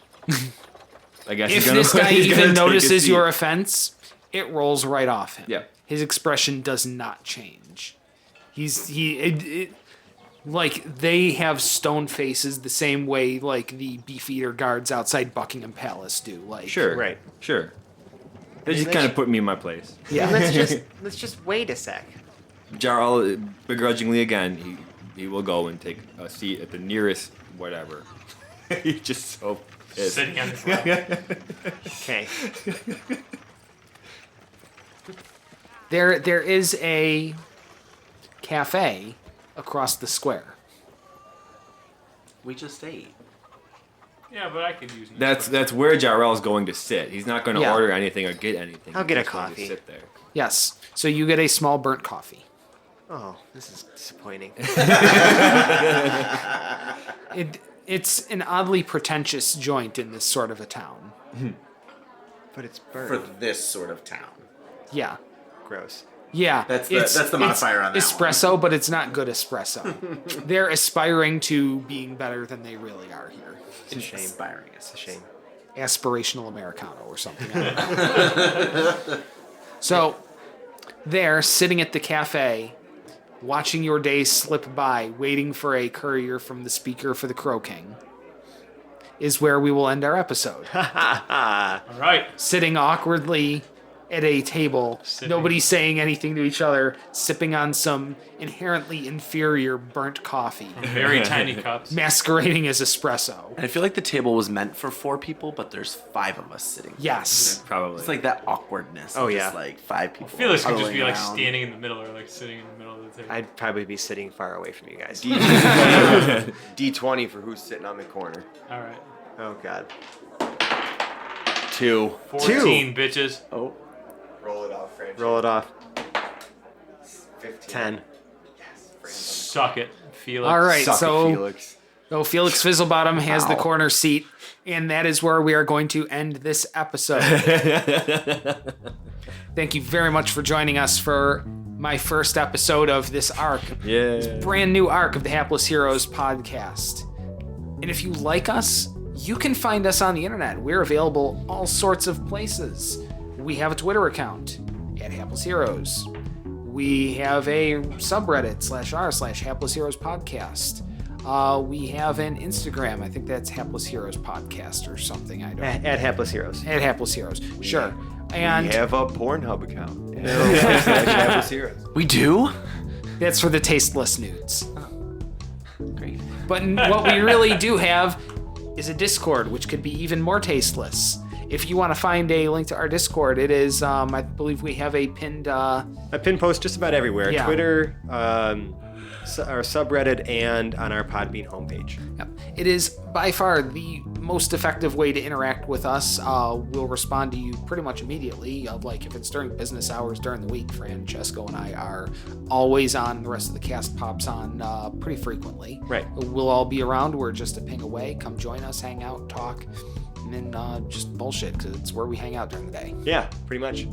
I guess If he's gonna, this guy he's gonna even take a notices seat. your offense, it rolls right off him. Yeah. His expression does not change. Like they have stone faces the same way like the Beefeater guards outside Buckingham Palace do. Like Sure. Right. Sure. They just kind of put me in my place. Yeah. Let's just wait a sec. Jarl, begrudgingly again, he will go and take a seat at the nearest whatever. He's just so pissed. Sitting on his lap. Okay. There is a cafe across the square. We just ate. Yeah, but I could use That's where Jarrell's going to sit. He's not going to Yeah. order anything or get anything. I'll He's get a just going to coffee. Sit there. Yes. So you get a small burnt coffee. Oh, this is disappointing. It's an oddly pretentious joint in this sort of a town. But it's For burned. this sort of town. Yeah. Gross. Yeah. That's the modifier on that espresso, but it's not good espresso. They're aspiring to being better than they really are here. It's a shame. Inspiring. It's a shame. Aspirational Americano or something. I don't know. So, there, sitting at the cafe, watching your days slip by, waiting for a courier from the speaker for the Crow King, is where we will end our episode. All right. Sitting awkwardly at a table, Sipping. nobody saying anything to each other, sipping on some inherently inferior burnt coffee, Very tiny cups. masquerading as espresso. And I feel like the table was meant for 4 people, but there's 5 of us sitting. Yes. Probably. It's like that awkwardness. Oh, of yeah. Just like 5 people. Felix could just huddling be like around. standing in the middle or like sitting in the middle of the table. I'd probably be sitting far away from you guys. D20 for who's sitting on the corner. All right. Oh, God. 2. 14 bitches. Oh, Roll it off, French. Roll it off. 15. 10. Yes, French. Suck it, Felix. All right, Suck it, so Felix. Felix Fizzlebottom has the corner seat, and that is where we are going to end this episode. Thank you very much for joining us for my first episode of this arc. Yeah. Brand new arc of the Hapless Heroes podcast. And if you like us, you can find us on the internet. We're available all sorts of places. We have a Twitter account at Hapless Heroes. We have a subreddit /r/Hapless Heroes Podcast. We have an Instagram. I think that's Hapless Heroes Podcast or something. I don't know. At Hapless Heroes. At Hapless Heroes. Sure. And We have a Pornhub account. Hapless Heroes. We do? that's for the tasteless nudes. Great. But what we really do have is a Discord, which could be even more tasteless. If you want to find a link to our Discord, it is, I believe we have a pinned... A pin post just about everywhere. Yeah. Twitter, our subreddit, and on our Podbean homepage. Yep. It is by far the most effective way to interact with us. We'll respond to you pretty much immediately. Like if it's during business hours during the week, Francesco and I are always on. The rest of the cast pops on pretty frequently. Right. We'll all be around. We're just a ping away. Come join us, hang out, talk, and then just bullshit because it's where we hang out during the day. Yeah, pretty much.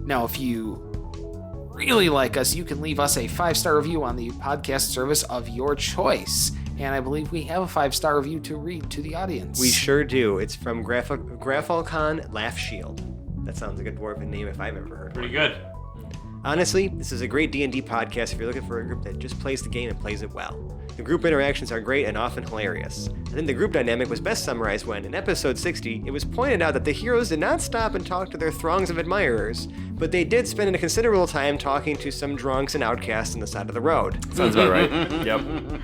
Now, if you really like us, you can leave us a 5-star review on the podcast service of your choice. And I believe we have a 5-star review to read to the audience. We sure do. It's from Grafalcon Laugh Shield. That sounds like a dwarven name if I've ever heard Pretty one. good. Honestly, this is a great D&D podcast if you're looking for a group that just plays the game and plays it well. The group interactions are great and often hilarious. I think the group dynamic was best summarized when, in episode 60, it was pointed out that the heroes did not stop and talk to their throngs of admirers, but they did spend a considerable time talking to some drunks and outcasts on the side of the road. Sounds about right. Yep.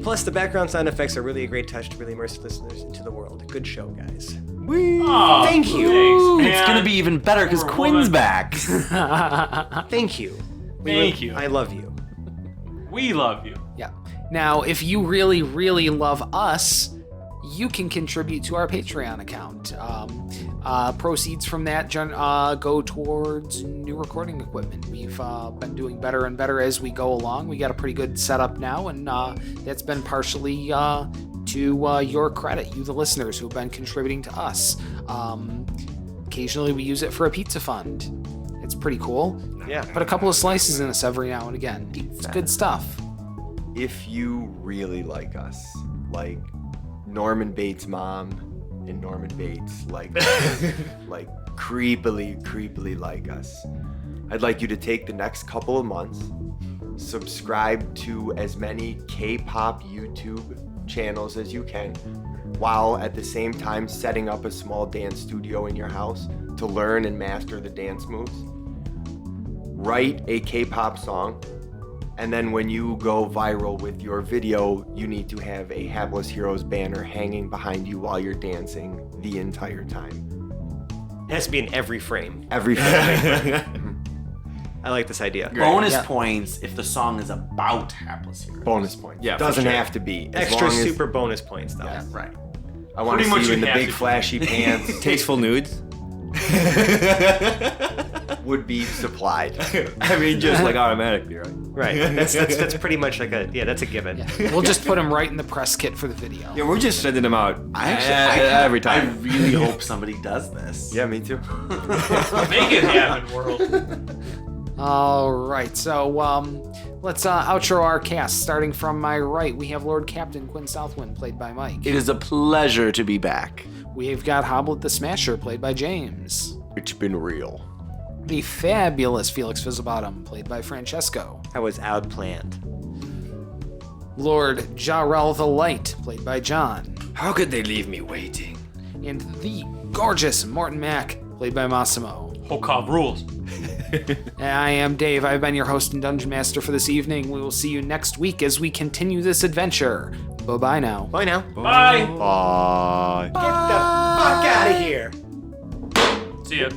Plus, the background sound effects are really a great touch to really immerse listeners into the world. Good show, guys. Oh, Thank you. Thanks, It's gonna be even better because Poor Quinn's woman. back. Thank you. Thank you. I love you. We love you. Yeah. Now, if you really, really love us, you can contribute to our Patreon account. Proceeds from that go towards new recording equipment. We've been doing better and better as we go along. We got a pretty good setup now, and that's been partially to your credit, you the listeners who have been contributing to us. Occasionally we use it for a pizza fund. It's pretty cool. Yeah. Put a couple of slices in us every now and again. It's good stuff. If you really like us, like Norman Bates' mom and Norman Bates, like creepily like us, I'd like you to take the next couple of months, subscribe to as many K-pop YouTube channels as you can, while at the same time setting up a small dance studio in your house to learn and master the dance moves. Write a K-pop song, and then when you go viral with your video, you need to have a Hapless Heroes banner hanging behind you while you're dancing the entire time. It has to be in every frame. Every I like this idea. Bonus Yeah. points if the song is about Hapless Heroes. bonus point. Yeah, for doesn't sure. have to be. As Extra long as super bonus points, though. Yeah. Right. I want to Pretty much see you in you the have big to. flashy pants. Tasteful nudes. Would be supplied. I mean, just like automatically, right? Right. That's pretty much like that's a given. Yeah. We'll just put them right in the press kit for the video. Yeah, we're just sending them out I every I time. really hope somebody does this. Yeah, me too. Make it happen, world. All right, so let's outro our cast. Starting from my right, we have Lord Captain Kwin Southwind, played by Mike. It is a pleasure to be back. We've got Hoblet the Smasher, played by James. It's been real. The fabulous Felix Fizzlebottom, played by Francesco. I was outplanned. Lord Jarrell the Light, played by John. How could they leave me waiting? And the gorgeous Morton Mack, played by Massimo. Hokov rules. I am Dave. I've been your host and dungeon master for this evening. We will see you next week as we continue this adventure. Bye-bye now. Bye now. Bye. Bye. Get the fuck out of here. See ya.